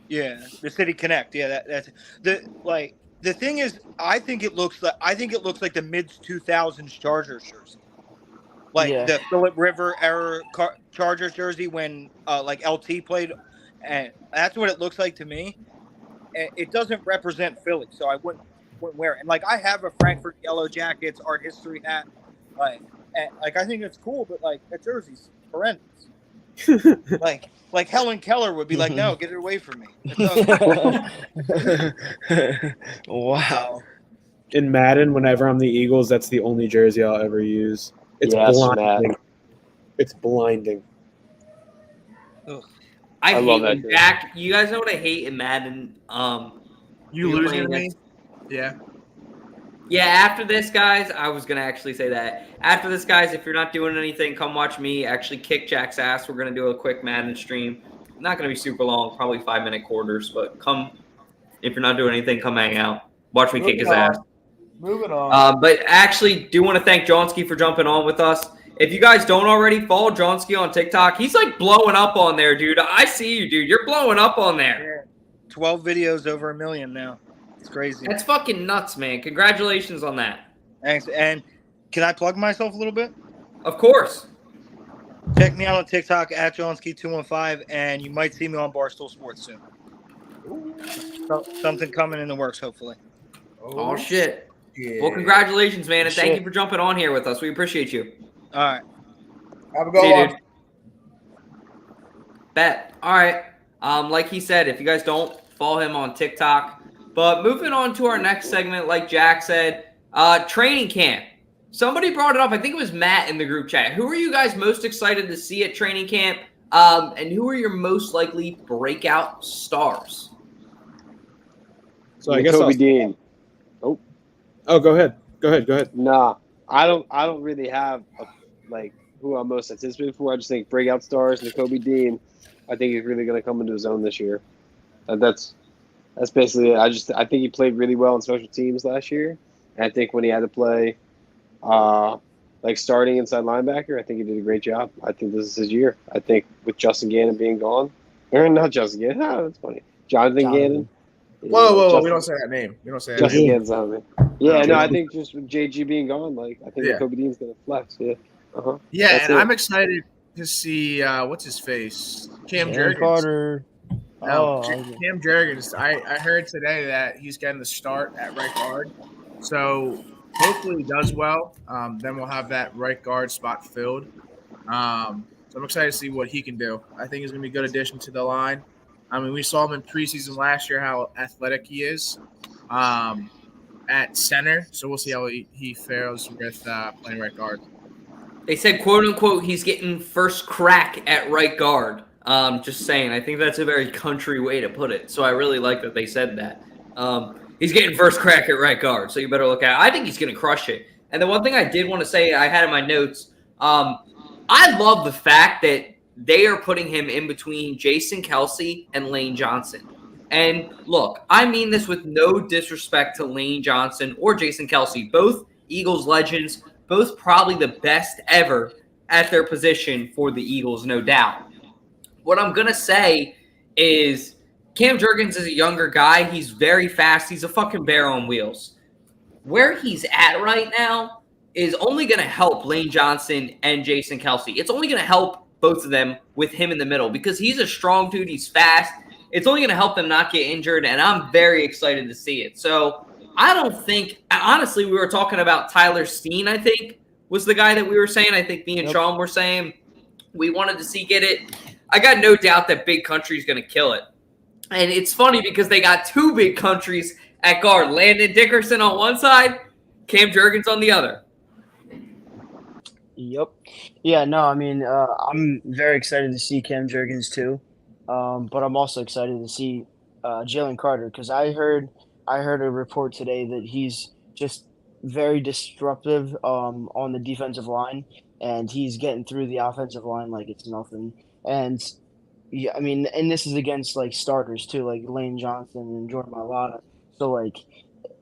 Yeah, the City Connect. Yeah, that's the thing is, I think it looks like the mid 2000s Chargers jersey, the Phillip River era Chargers jersey when like LT played, and that's what it looks like to me. It doesn't represent Philly, so I wouldn't wear it. And like I have a Frankfurt Yellow Jackets art history hat, like I think it's cool, but like that jersey's horrendous. like Helen Keller would be like, no, get it away from me. Wow. In Madden, whenever I'm the Eagles, that's the only jersey I'll ever use. It's blinding. Matt. It's blinding. I hate love that when Dak. You guys know what I hate in Madden? You losing to me? Yeah. Yeah, after this, guys, I was going to actually say that. After this, guys, if you're not doing anything, come watch me actually kick Jack's ass. We're going to do a quick Madden stream. Not going to be super long, probably 5-minute quarters, but come. If you're not doing anything, come hang out. Watch me kick his ass. Moving on. But actually, do want to thank Johnsky for jumping on with us. If you guys don't already, follow Johnsky on TikTok. He's like blowing up on there, dude. I see you, dude. You're blowing up on there. Yeah. 12 videos over 1 million now. It's crazy. That's fucking nuts, man. Congratulations on that. Thanks. And can I plug myself a little bit? Of course. Check me out on TikTok at Johnsky215, and you might see me on Barstool Sports soon. Something coming in the works, hopefully. Oh shit. Yeah. Well, congratulations, man, and thank you for jumping on here with us. We appreciate you. All right. Have a See good you, one. dude. Bet. All right. Like he said, if you guys don't follow him on TikTok. But moving on to our next segment, like Jack said, training camp. Somebody brought it up. I think it was Matt in the group chat. Who are you guys most excited to see at training camp? And who are your most likely breakout stars? So I guess Kobe Dean. Oh, go ahead. Nah, I don't really have who I'm most anticipated for. I just think breakout stars and Kobe Dean. I think he's really going to come into his own this year. That's basically it. I think he played really well in special teams last year. And I think when he had to play, starting inside linebacker, I think he did a great job. I think this is his year. I think with Justin Gannon being gone, or not Justin Gannon, that's funny. Jonathan Gannon. Whoa! We don't say that name. We don't say that Justin name. Gannon's on me. Yeah, no, I think just with JG being gone, I think Kobe Dean's going to flex. Yeah. Yeah, That's and it. I'm excited to see what's his face, Cam Jurgens. Carter. No, Cam Jurgens. I heard today that he's getting the start at right guard, so hopefully he does well. Then we'll have that right guard spot filled. So I'm excited to see what he can do. I think he's going to be a good addition to the line. I mean, we saw him in preseason last year how athletic he is at center. So we'll see how he fares with playing right guard. They said, quote unquote, he's getting first crack at right guard. Just saying, I think that's a very country way to put it. So I really like that they said that. He's getting first crack at right guard, so you better look at it. I think he's going to crush it. And the one thing I did want to say, I had in my notes, I love the fact that they are putting him in between Jason Kelce and Lane Johnson. And look, I mean this with no disrespect to Lane Johnson or Jason Kelce, both Eagles legends, both probably the best ever at their position for the Eagles, no doubt. What I'm going to say is Cam Jurgens is a younger guy. He's very fast. He's a fucking bear on wheels. Where he's at right now is only going to help Lane Johnson and Jason Kelce. It's only going to help both of them with him in the middle because he's a strong dude. He's fast. It's only going to help them not get injured, and I'm very excited to see it. So I don't think – honestly, we were talking about Tyler Steen, I think, was the guy that we were saying. I think me and Sean were saying we wanted to see get it. I got no doubt that Big Country is going to kill it. And it's funny because they got two big countries at guard. Landon Dickerson on one side, Cam Jurgens on the other. Yep. Yeah, no, I mean, I'm very excited to see Cam Jurgens too. But I'm also excited to see Jalen Carter because I heard a report today that he's just very disruptive on the defensive line, and he's getting through the offensive line like it's nothing. And yeah, I mean, and this is against starters too, like Lane Johnson and Jordan Mailata. So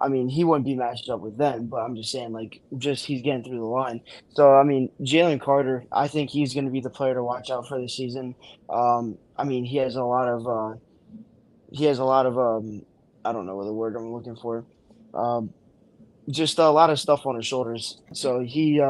I mean, he wouldn't be matched up with them, but I'm just saying, he's getting through the line. So, I mean, Jalen Carter, I think he's going to be the player to watch out for this season. I mean, he has a lot of I don't know what the word I'm looking for. Just a lot of stuff on his shoulders. So he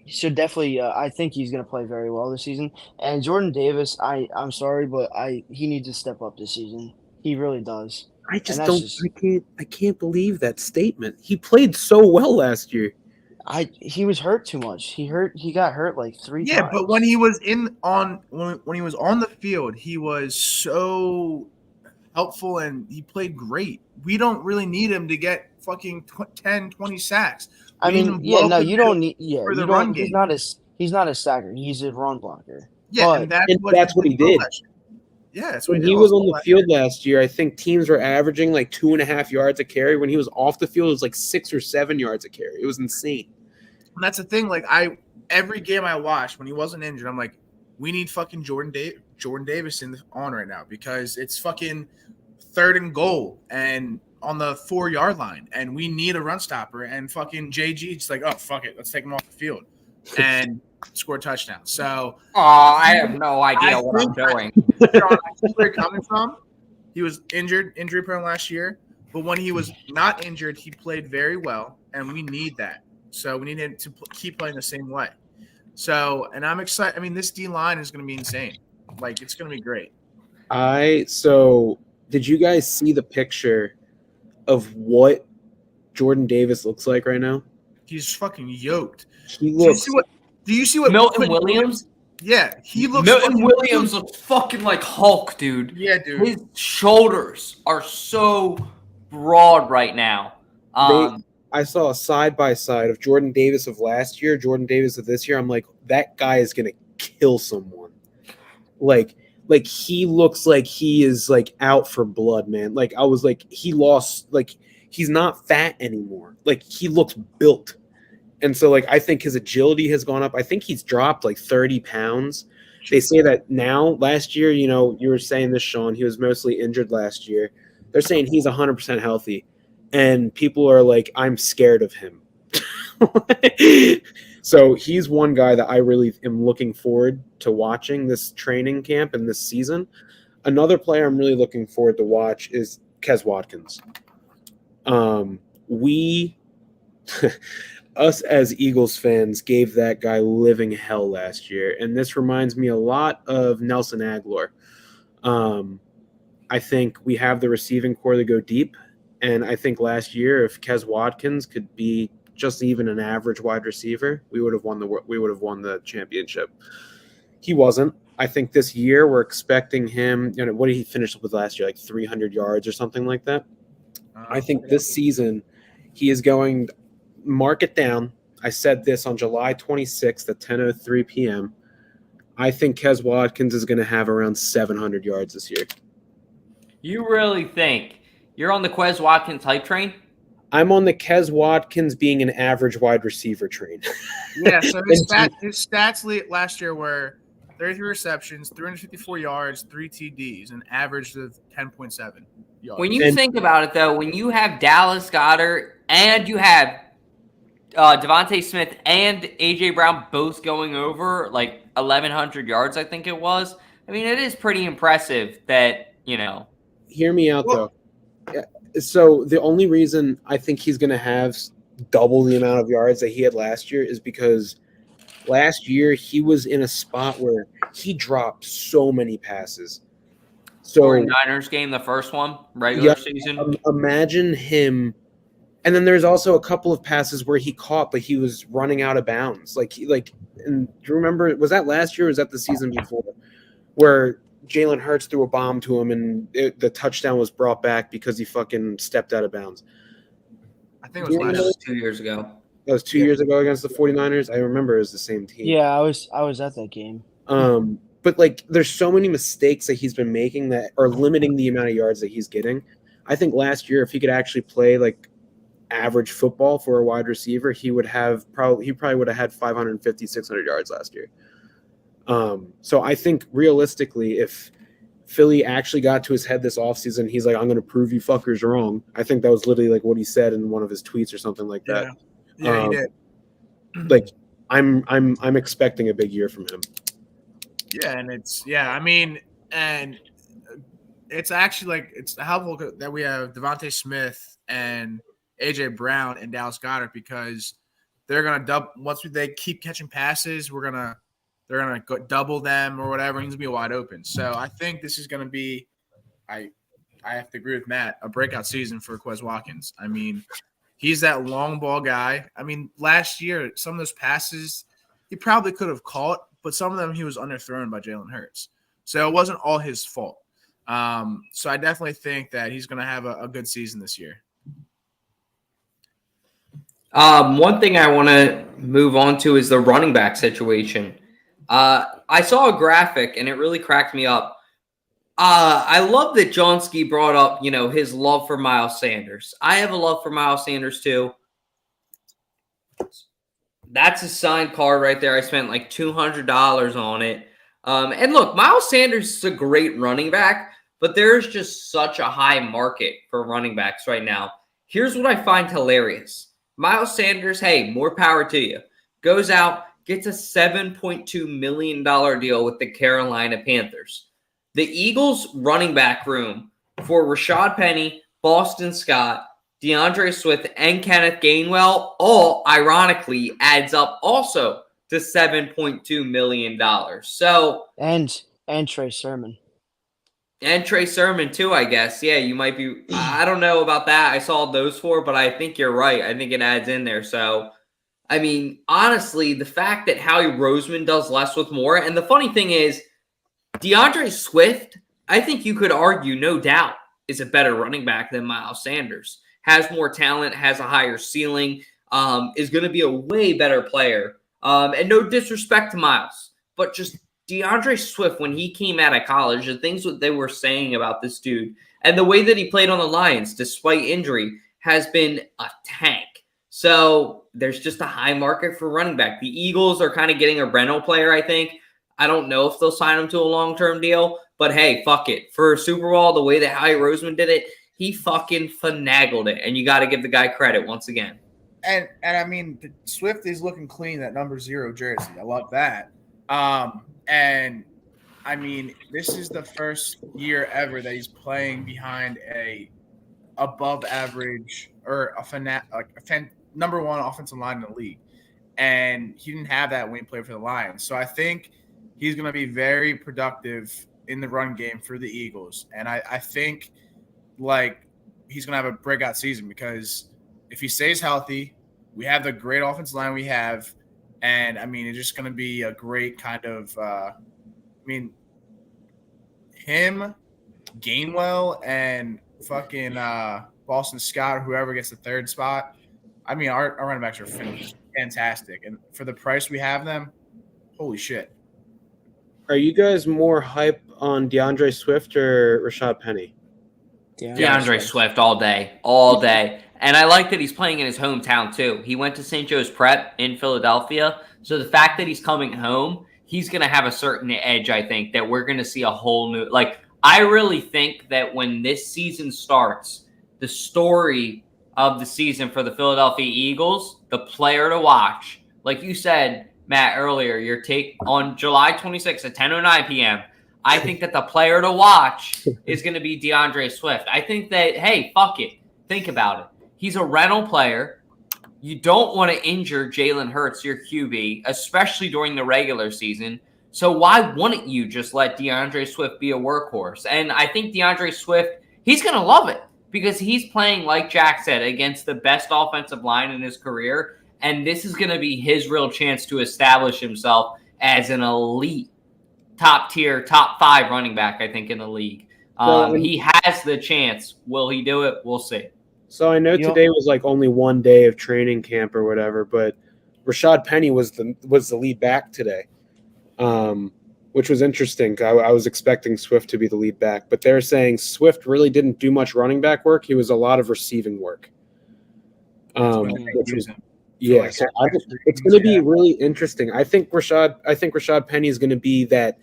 should definitely, I think he's going to play very well this season. And Jordan Davis, I'm sorry, but he needs to step up this season. He really does. I can't believe that statement. He played so well last year. He was hurt too much. He got hurt 3 times. Yeah, but when he was when he was on the field, he was so helpful and he played great. We don't really need him to get fucking 10, 20 sacks. I mean, you don't need for the run game. He's not a sacker. He's a run blocker. Yeah, but, and that's what he did. Yeah, that's what when he was on the field last year, I think teams were averaging 2.5 yards a carry. When he was off the field, it was 6 or 7 yards a carry. It was insane. And that's the thing. Every game I watched when he wasn't injured, I'm like, we need fucking Jordan Davis on right now because it's fucking 3rd and goal and on the 4-yard line, and we need a run stopper. And fucking JG just oh fuck it, let's take him off the field and score a touchdown. So, I have no idea what I'm doing. I see where you're coming from. He was injury prone last year, but when he was not injured, he played very well, and we need that. So we need him to keep playing the same way. So, and I'm excited. I mean, this D line is going to be insane. It's going to be great. So did you guys see the picture of what Jordan Davis looks like right now? He's fucking yoked. He looks. Do you see what Milton Williams? Yeah, he looks. Milton Williams looks fucking like Hulk, dude. Yeah, dude. His shoulders are so broad right now. I saw a side by side of Jordan Davis of last year, Jordan Davis of this year. I'm like, that guy is gonna kill someone. Like he looks like he is like out for blood, man. Like I was like, he lost. Like he's not fat anymore. Like he looks built. And so, like, I think his agility has gone up. I think he's dropped like 30 pounds. They say that now, last year, you know, you were saying this, Sean, he was mostly injured last year. They're saying he's 100% healthy. And people are like, I'm scared of him. So he's one guy that I really am looking forward to watching this training camp and this season. Another player I'm really looking forward to watch is Kes Watkins. Us as Eagles fans gave that guy living hell last year, and this reminds me a lot of Nelson Aguilar. I think we have the receiving core to go deep, and I think last year, if Kes Watkins could be just even an average wide receiver, we would have won the championship. He wasn't. I think this year we're expecting him. You know, what did he finish with last year? Like 300 yards or something like that. I think this season he is going. Mark it down. I said this on July 26th at 10:03 p.m. I think Kes Watkins is going to have around 700 yards this year. You really think you're on the Quez Watkins hype train? I'm on the Kes Watkins being an average wide receiver train. Yeah, so his stats last year were 33 receptions, 354 yards, 3 TDs, an average of 10.7 yards. When you think about it, though, when you have Dallas Goedert and you have Devontae Smith and A.J. Brown both going over like 1,100 yards, I think it was. I mean, it is pretty impressive that, you know. Hear me out, though. So the only reason I think he's going to have double the amount of yards that he had last year is because last year he was in a spot where he dropped so many passes. So 49ers game, the first one, regular season. Imagine him. And then there's also a couple of passes where he caught, but he was running out of bounds. And do you remember, was that last year or was that the season before, where Jalen Hurts threw a bomb to him and the touchdown was brought back because he fucking stepped out of bounds? I think it was 2 years ago. That was 2 years ago against the 49ers. I remember it was the same team. Yeah, I was at that game. But like, there's so many mistakes that he's been making that are limiting the amount of yards that he's getting. I think last year, if he could actually play like average football for a wide receiver, he probably would have had 550, 600 yards last year. So I think realistically, if Philly actually got to his head this offseason, he's like, I'm going to prove you fuckers wrong. I think that was literally like what he said in one of his tweets or something like that. Yeah, he did. Like I'm expecting a big year from him. Yeah, and it's actually like it's helpful that we have Devontae Smith and AJ Brown and Dallas Goedert, because they're gonna double once they keep catching passes. They're gonna go double them or whatever. He's gonna be wide open. So I think this is gonna be, I have to agree with Matt, a breakout season for Quez Watkins. I mean, he's that long ball guy. I mean, last year some of those passes he probably could have caught, but some of them he was underthrown by Jalen Hurts. So it wasn't all his fault. So I definitely think that he's gonna have a good season this year. One thing I want to move on to is the running back situation. I saw a graphic and it really cracked me up. I love that Johnsky brought up, you know, his love for Miles Sanders. I have a love for Miles Sanders too. That's a signed card right there. I spent like $200 on it. And look, Miles Sanders is a great running back, but there's just such a high market for running backs right now. Here's what I find hilarious. Miles Sanders, hey, more power to you. Goes out, gets a $7.2 million deal with the Carolina Panthers. The Eagles' running back room for Rashad Penny, Boston Scott, DeAndre Swift, and Kenneth Gainwell all, ironically, adds up also to $7.2 million. So and Trey Sermon. And Trey Sermon, too, I guess. Yeah, you might be – I don't know about that. I saw those four, but I think you're right. I think it adds in there. So I mean, honestly, the fact that Howie Roseman does less with more, and the funny thing is, DeAndre Swift, I think you could argue, no doubt, is a better running back than Miles Sanders. Has more talent, has a higher ceiling, is going to be a way better player. And no disrespect to Miles, but just DeAndre Swift, when he came out of college, the things that they were saying about this dude and the way that he played on the Lions, despite injury, has been a tank. So there's just a high market for running back. The Eagles are kind of getting a rental player, I think. I don't know if they'll sign him to a long-term deal, but hey, fuck it. For a Super Bowl, the way that Howie Roseman did it, he fucking finagled it, and you got to give the guy credit once again. And I mean, Swift is looking clean, that number 0 jersey. I love that. And I mean, this is the first year ever that he's playing behind a above average or number 1 offensive line in the league. And he didn't have that when he played for the Lions. So I think he's going to be very productive in the run game for the Eagles. And I think like he's going to have a breakout season because if he stays healthy, we have the great offensive line we have. And I mean, it's just going to be a great kind of, him, Gainwell, and fucking Boston Scott, whoever gets the 3rd spot. I mean, our running backs are fantastic. And for the price we have them, holy shit. Are you guys more hype on DeAndre Swift or Rashad Penny? DeAndre Swift all day, all day. And I like that he's playing in his hometown too. He went to St. Joe's Prep in Philadelphia. So the fact that he's coming home, he's going to have a certain edge, I think, that we're going to see a whole new – like, I really think that when this season starts, the story of the season for the Philadelphia Eagles, the player to watch, like you said, Matt, earlier, your take on July 26th at 10:09 p.m., I think that the player to watch is going to be DeAndre Swift. I think that, hey, fuck it. Think about it. He's a rental player. You don't want to injure Jalen Hurts, your QB, especially during the regular season. So why wouldn't you just let DeAndre Swift be a workhorse? And I think DeAndre Swift, he's going to love it because he's playing, like Jack said, against the best offensive line in his career. And this is going to be his real chance to establish himself as an elite, top tier, top 5 running back, I think, in the league. He has the chance. Will he do it? We'll see. So I know today was like only 1 day of training camp or whatever, but Rashad Penny was the lead back today, which was interesting. I was expecting Swift to be the lead back, but they're saying Swift really didn't do much running back work. He was a lot of receiving work. Which was, yeah, so it's going to be really interesting. I think Rashad Penny is going to be that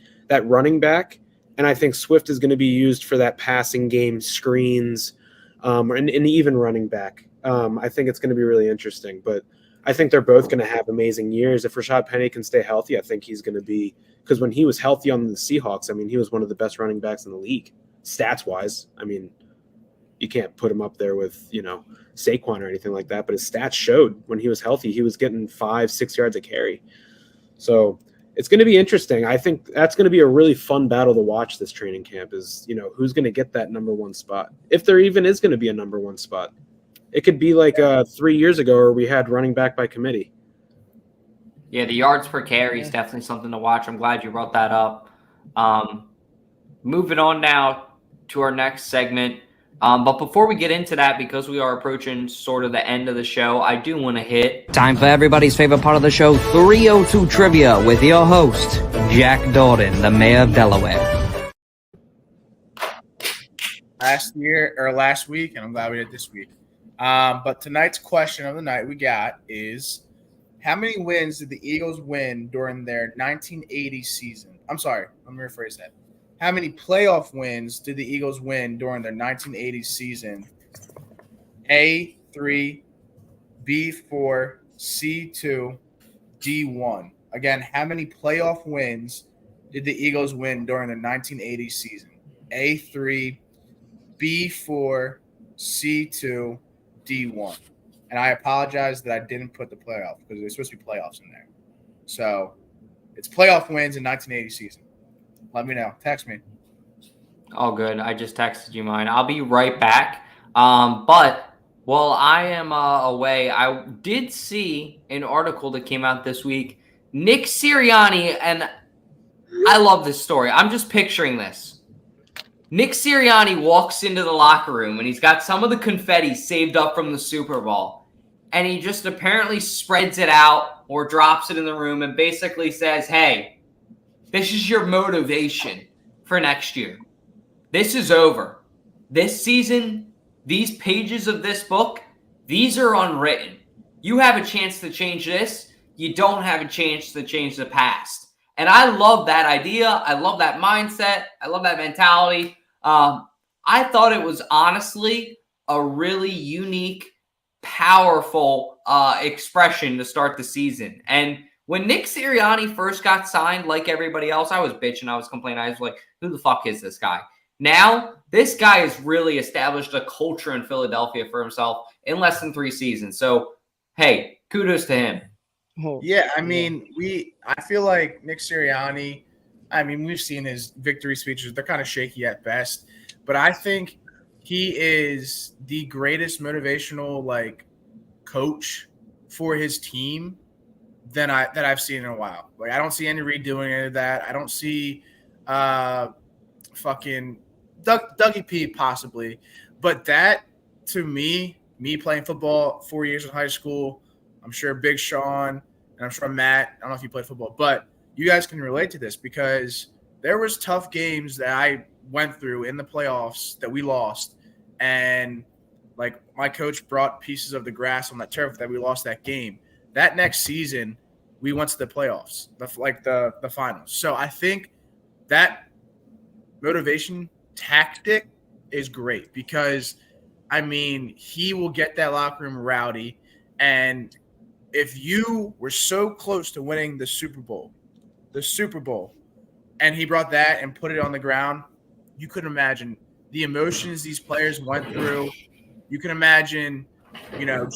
running back, and I think Swift is going to be used for that passing game, screens, and even running back. I think it's going to be really interesting, but I think they're both going to have amazing years. If Rashad Penny can stay healthy, I think he's going to be, because when he was healthy on the Seahawks, I mean, he was one of the best running backs in the league, stats-wise. I mean, you can't put him up there with, Saquon or anything like that, but his stats showed when he was healthy, he was getting 5-6 yards a carry. So it's going to be interesting. I think that's going to be a really fun battle to watch this training camp is, who's going to get that number 1 spot. If there even is going to be a number 1 spot. It could be like 3 years ago where we had running back by committee. Yeah, the yards per carry is definitely something to watch. I'm glad you brought that up. Moving on now to our next segment. But before we get into that, because we are approaching sort of the end of the show, I do want to hit time for everybody's favorite part of the show, 302 Trivia, with your host, Jack Dalton, the mayor of Delaware. Last week, and I'm glad we did this week. But tonight's question of the night we got is, how many wins did the Eagles win during their 1980 season? I'm sorry, let me rephrase that. How many playoff wins did the Eagles win during their 1980 season? A, 3, B, 4, C, 2, D, 1. Again, how many playoff wins did the Eagles win during the 1980 season? A, 3, B, 4, C, 2, D, 1. And I apologize that I didn't put the playoff because there's supposed to be playoffs in there. So it's playoff wins in 1980 season. Let me know. Text me. All good. I just texted you mine. I'll be right back. But Well, I am away. I did see an article that came out this week. Nick Sirianni, and I love this story. I'm just picturing this. Nick Sirianni walks into the locker room, and he's got some of the confetti saved up from the Super Bowl. And he just apparently spreads it out or drops it in the room and basically says, hey, this is your motivation for next year. This is over. This season, these pages of this book, these are unwritten. You have a chance to change this. You don't have a chance to change the past. And I love that idea. I love that mindset. I love that mentality. I thought it was honestly a really unique, powerful expression to start the season. And when Nick Sirianni first got signed, like everybody else, I was bitching. I was complaining. I was like, who the fuck is this guy? Now, this guy has really established a culture in Philadelphia for himself in less than 3 seasons. So, hey, kudos to him. Yeah, I mean, I feel like Nick Sirianni, I mean, we've seen his victory speeches. They're kind of shaky at best. But I think he is the greatest motivational, like, coach for his team that I've seen in a while. Like, I don't see Andy Reid doing any of that. I don't see fucking Dougie P possibly. But that, to me playing football 4 years in high school, I'm sure Big Sean and I'm sure Matt, I don't know if you played football, but you guys can relate to this because there was tough games that I went through in the playoffs that we lost. And like my coach brought pieces of the grass on that turf that we lost that game. That next season, we went to the playoffs, the finals. So I think that motivation tactic is great because, I mean, he will get that locker room rowdy. And if you were so close to winning the Super Bowl, and he brought that and put it on the ground, you couldn't imagine the emotions these players went through. You can imagine,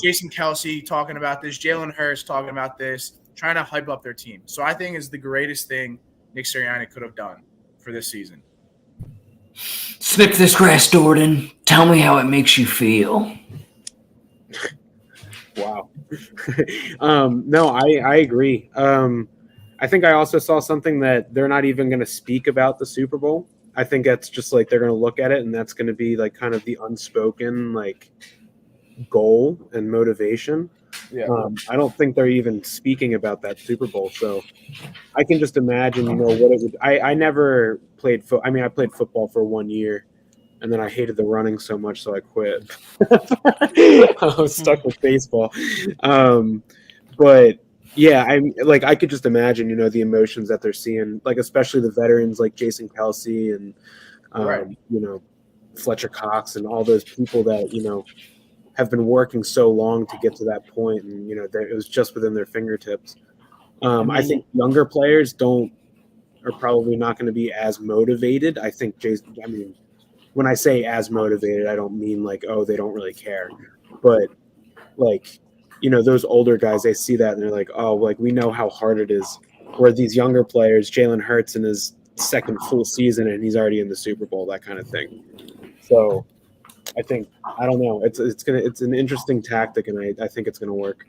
Jason Kelsey talking about this, Jalen Hurts talking about this, trying to hype up their team. So I think it's the greatest thing Nick Sirianni could have done for this season. Snip this grass, Jordan. Tell me how it makes you feel. Wow. No, I agree. I think I also saw something that they're not even going to speak about the Super Bowl. I think that's just like they're going to look at it, and that's going to be like kind of the unspoken like goal and motivation. Yeah. I don't think they're even speaking about that Super Bowl. So I can just imagine, what it would. I never played I played football for 1 year, and then I hated the running so much, so I quit. I was stuck with baseball. But yeah, I could just imagine, the emotions that they're seeing, like especially the veterans like Jason Kelsey and Fletcher Cox and all those people that have been working so long to get to that point, and it was just within their fingertips. I think younger players are probably not going to be as motivated. I think when I say as motivated, I don't mean like, oh, they don't really care, but like, those older guys, they see that and they're like, oh, like we know how hard it is. Where these younger players, Jalen Hurts in his second full season and he's already in the Super Bowl, that kind of thing. So I think, I don't know, it's an interesting tactic, and I think it's gonna work.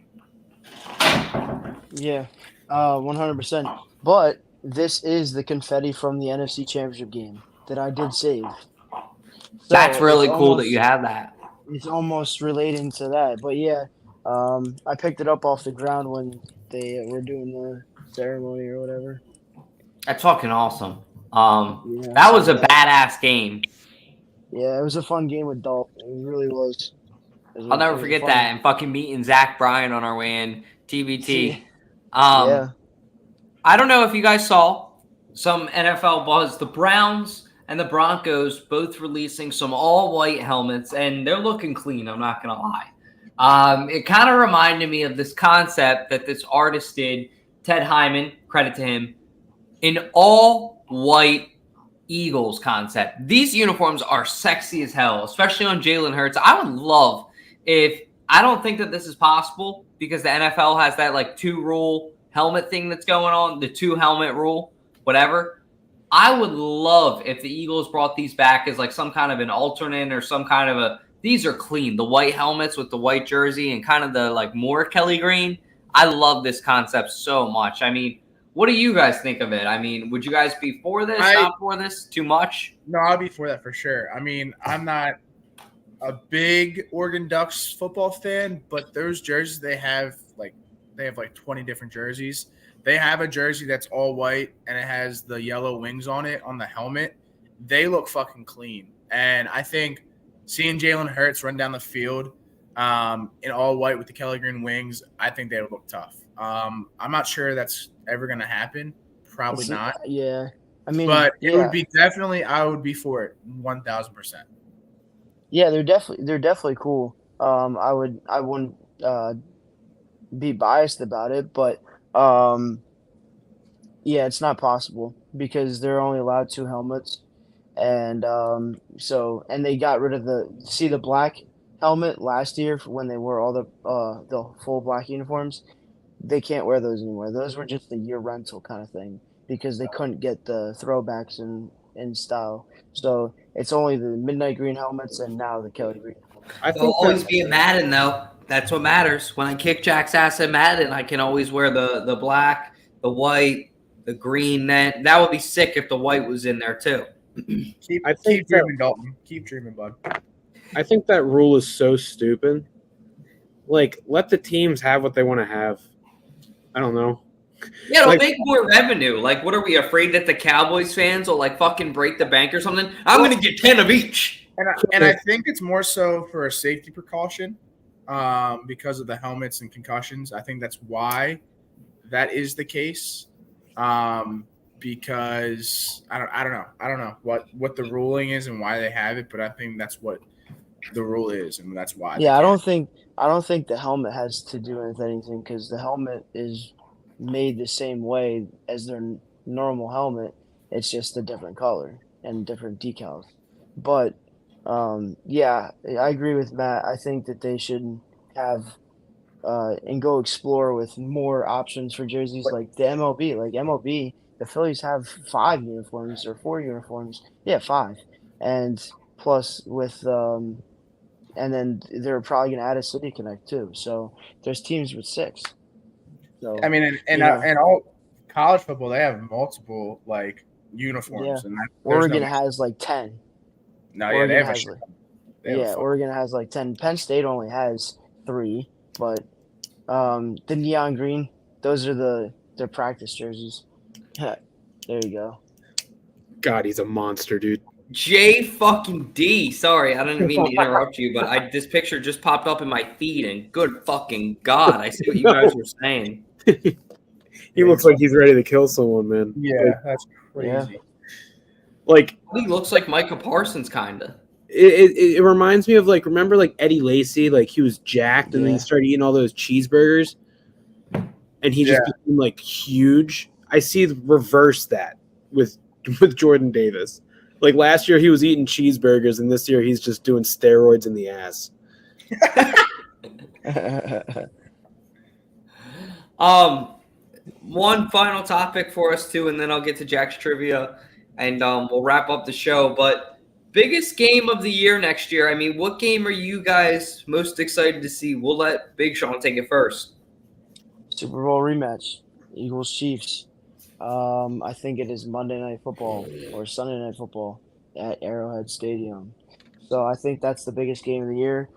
Yeah, 100%. But this is the confetti from the NFC Championship game that I did save. So that's really cool that you have that. It's almost relating to that, but yeah, I picked it up off the ground when they were doing the ceremony or whatever. That's fucking awesome. That was a badass game. Yeah, it was a fun game with Dalton. It really was. I'll never forget that, and fucking meeting Zach Bryan on our way in TBT. Yeah. I don't know if you guys saw some NFL buzz. The Browns and the Broncos both releasing some all-white helmets, and they're looking clean, I'm not going to lie. It kind of reminded me of this concept that this artist did, Ted Hyman, credit to him, an all-white Eagles concept. These uniforms are sexy as hell, especially on Jalen Hurts. I would love I don't think that this is possible because the NFL has that like 2-rule helmet thing that's going on, the 2-helmet rule, whatever. I would love if the Eagles brought these back as like some kind of an alternate or some kind of a these are clean. The white helmets with the white jersey and kind of the like more Kelly green. I love this concept so much. I mean, what do you guys think of it? I mean, would you guys be for this, not for this, too much? No, I'll be for that for sure. I mean, I'm not a big Oregon Ducks football fan, but those jerseys they have like 20 different jerseys. They have a jersey that's all white and it has the yellow wings on it on the helmet. They look fucking clean. And I think seeing Jalen Hurts run down the field in all white with the Kelly green wings, I think they would look tough. I'm not sure that's ever going to happen. Probably not. Yeah. I mean, but it would be definitely, I would be for it 1,000%. Yeah, they're definitely cool. I wouldn't be biased about it, but yeah, it's not possible because they're only allowed 2 helmets, and and they got rid of the black helmet last year when they wore all the full black uniforms. They can't wear those anymore. Those were just a year rental kind of thing because they couldn't get the throwbacks in style. So it's only the midnight green helmets and now the Kelly green. They'll always be a Madden, though. That's what matters. When I kick Jack's ass at Madden, I can always wear the black, the white, the green. That would be sick if the white was in there, too. Keep dreaming, Dalton. Keep dreaming, bud. I think that rule is so stupid. Like, let the teams have what they want to have. I don't know. Yeah, it'll make more revenue. Like, what are we afraid that the Cowboys fans will like fucking break the bank or something? I'm going to get 10 of each. And I think it's more so for a safety precaution because of the helmets and concussions. I think that's why that is the case. Because I don't know what the ruling is and why they have it, but I think that's what the rule is, and that's why. Yeah, I don't think the helmet has to do with anything because the helmet is made the same way as their normal helmet. It's just a different color and different decals. But yeah, I agree with Matt. I think that they should have and go explore with more options for jerseys like the MLB. Like MLB, the Phillies have 5 uniforms or 4 uniforms. Yeah, 5. And plus with and then they're probably going to add a City Connect too. So there's teams with 6. So I mean, and all college football, they have multiple like uniforms. Yeah. And Oregon has like 10. No, Oregon yeah, they have Oregon has like 10. Penn State only has 3, but the neon green, those are their practice jerseys. There you go. God, he's a monster, dude. J fucking D. Sorry, I didn't mean to interrupt you, but this picture just popped up in my feed, and good fucking God, I see what you guys were saying. He looks like he's ready to kill someone, man. Yeah, that's crazy. Yeah. Like he looks like Micah Parsons, kinda. It reminds me of like, remember like Eddie Lacy, like he was jacked and then he started eating all those cheeseburgers, and he just became like huge. I see reverse that with Jordan Davis. Like last year he was eating cheeseburgers, and this year he's just doing steroids in the ass. One final topic for us too, and then I'll get to Jack's trivia, and we'll wrap up the show. But biggest game of the year next year. I mean, what game are you guys most excited to see? We'll let Big Sean take it first. Super Bowl rematch, Eagles Chiefs. I think it is Monday Night Football or Sunday Night Football at Arrowhead Stadium. So I think that's the biggest game of the year.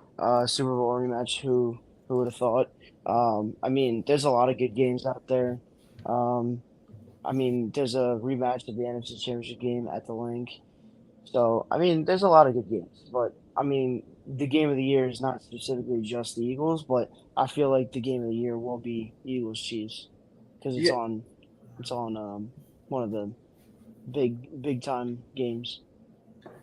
Super Bowl rematch. Who would have thought? I mean, there's a lot of good games out there. I mean, there's a rematch of the NFC Championship game at the Link. So, I mean, there's a lot of good games. But, I mean, the game of the year is not specifically just the Eagles, but I feel like the game of the year will be Eagles-Chiefs because it's on one of the big time games.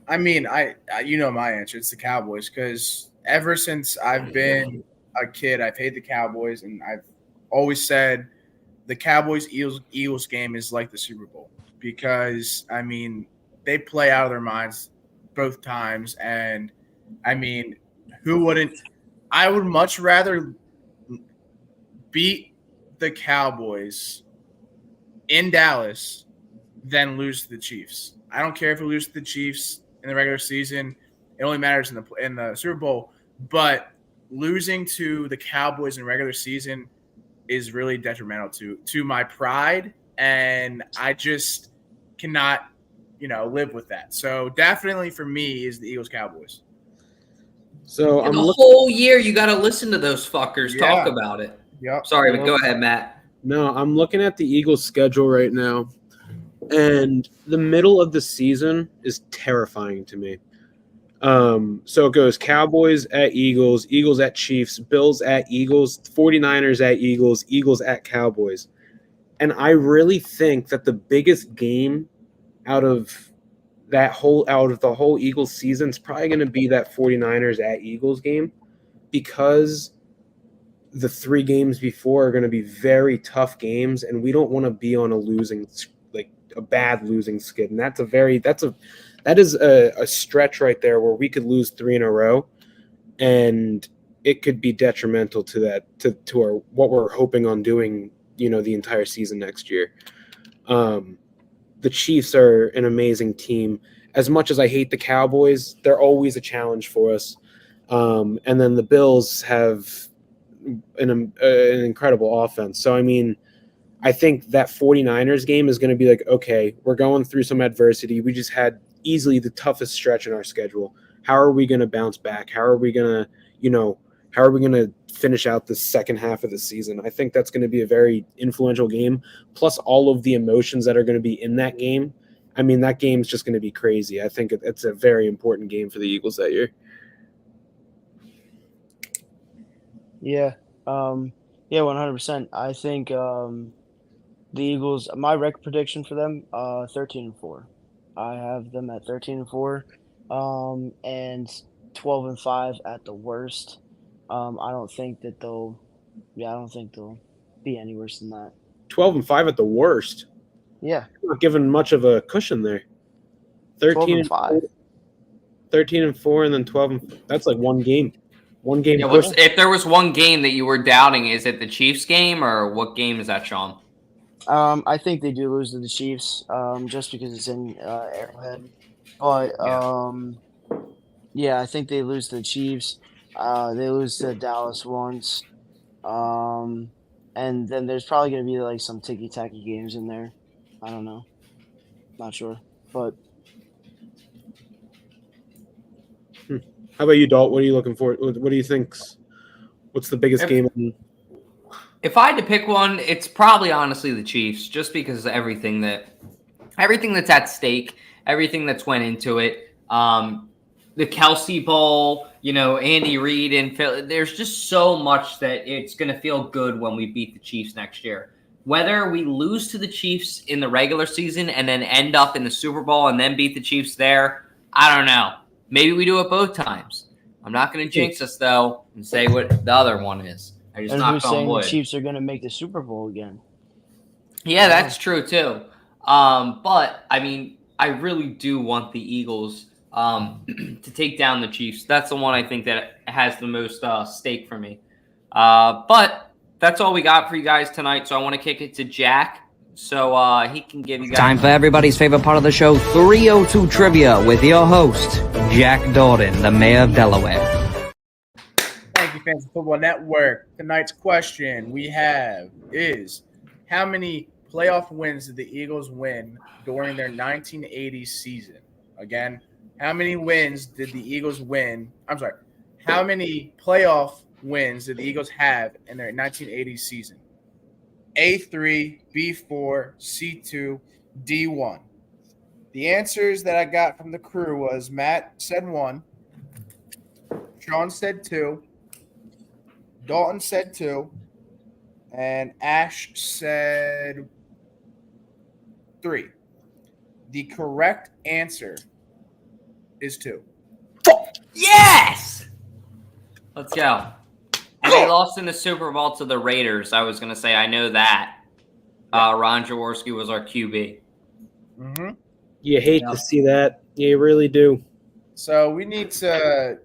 I mean, I you know my answer. It's the Cowboys because ever since I've been a kid, I've hated the Cowboys, and I've always said the Cowboys-Eagles game is like the Super Bowl because, I mean, they play out of their minds both times. And, I mean, who wouldn't – I would much rather beat the Cowboys in Dallas than lose to the Chiefs. I don't care if we lose to the Chiefs in the regular season. It only matters in the Super Bowl. But losing to the Cowboys in regular season is really detrimental to my pride, and I just cannot, live with that. So definitely for me is the Eagles Cowboys. So the whole year you got to listen to those fuckers talk about it. Yep. Sorry, but go ahead, Matt. No, I'm looking at the Eagles' schedule right now, and the middle of the season is terrifying to me. So it goes Cowboys at Eagles, Eagles at Chiefs, Bills at Eagles, 49ers at Eagles, Eagles at Cowboys. And I really think that the biggest game out of the whole Eagles season is probably going to be that 49ers at Eagles game, because the 3 games before are going to be very tough games, and we don't want to be on a bad losing skid. And that is a stretch right there where we could lose 3 in a row, and it could be detrimental to what we're hoping on doing, the entire season next year. The Chiefs are an amazing team. As much as I hate the Cowboys, they're always a challenge for us. And then the Bills have an incredible offense. So, I mean, I think that 49ers game is going to be like, okay, we're going through some adversity. We just had easily the toughest stretch in our schedule. How are we going to bounce back? How are we going to finish out the second half of the season? I think that's going to be a very influential game, plus all of the emotions that are going to be in that game. I mean, that game's just going to be crazy. I think it's a very important game for the Eagles that year. Yeah. 100%. I think the Eagles, my record prediction for them, 13-4. I have them at 13-4, and 12-5 at the worst. I don't think they'll be any worse than that. 12-5 at the worst. Yeah. Not given much of a cushion there. 13-5. 13-4, and then 12. That's like one game. One game. Yeah, if there was one game that you were doubting, is it the Chiefs game, or what game is that, Sean? I think they do lose to the Chiefs, just because it's in Arrowhead. But I think they lose to the Chiefs. They lose to Dallas once, and then there's probably going to be like some ticky-tacky games in there. I don't know, not sure, but. How about you, Dalt? What are you looking for? What do you think? What's the biggest game? If I had to pick one, it's probably honestly the Chiefs, just because of everything that's at stake, everything that's went into it. The Kelsey Bowl, Andy Reid and Phil. There's just so much that it's going to feel good when we beat the Chiefs next year. Whether we lose to the Chiefs in the regular season and then end up in the Super Bowl and then beat the Chiefs there, I don't know. Maybe we do it both times. I'm not going to jinx us, though, and say what the other one is. I just knock on wood. The Chiefs are going to make the Super Bowl again. Yeah, that's true, too. But, I mean, I really do want the Eagles to take down the Chiefs. That's the one I think that has the most stake for me. But that's all we got for you guys tonight, so I want to kick it to Jack so he can give you guys... Time for everybody's favorite part of the show, 302 Trivia, with your host, Jack Dorden, the mayor of Delaware. Thank you, Fantasy Football Network. Tonight's question we have is, how many playoff wins did the Eagles win during their 1980 season? Again, how many wins did the Eagles win? I'm sorry. How many playoff wins did the Eagles have in their 1980 season? A3, B4, C2, D1. The answers that I got from the crew was Matt said 1, Sean said 2, Dalton said 2, and Ash said 3. The correct answer is 2. Yes! Let's go. And they lost in the Super Bowl to the Raiders. I was going to say, I know that. Ron Jaworski was our QB. Mm-hmm. You hate to see that. You really do. So we need to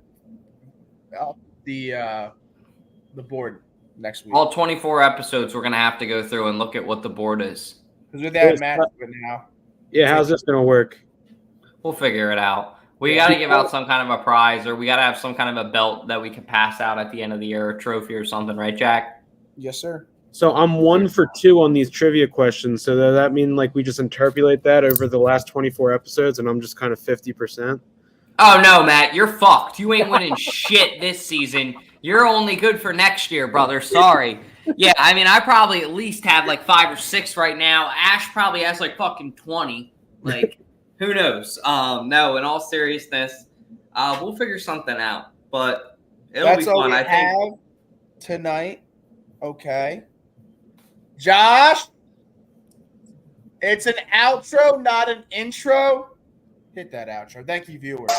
up the board next week. All 24 episodes, we're going to have to go through and look at what the board is. Because with that match now. Yeah, how's this going to work? We'll figure it out. We got to give out some kind of a prize, or we got to have some kind of a belt that we can pass out at the end of the year, a trophy or something, right, Jack? Yes, sir. So I'm 1 for 2 on these trivia questions. So does that mean like we just interpolate that over the last 24 episodes, and I'm just kind of 50%? Oh, no, Matt. You're fucked. You ain't winning shit this season. You're only good for next year, brother. Sorry. Yeah, I mean, I probably at least have like 5 or 6 right now. Ash probably has like fucking 20. Like, who knows? No, in all seriousness, we'll figure something out. But it'll be fun, I think. Have tonight. Okay. Josh, it's an outro, not an intro. Hit that outro. Thank you, viewers.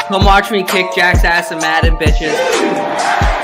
Come watch me kick Jack's ass and Madden, bitches.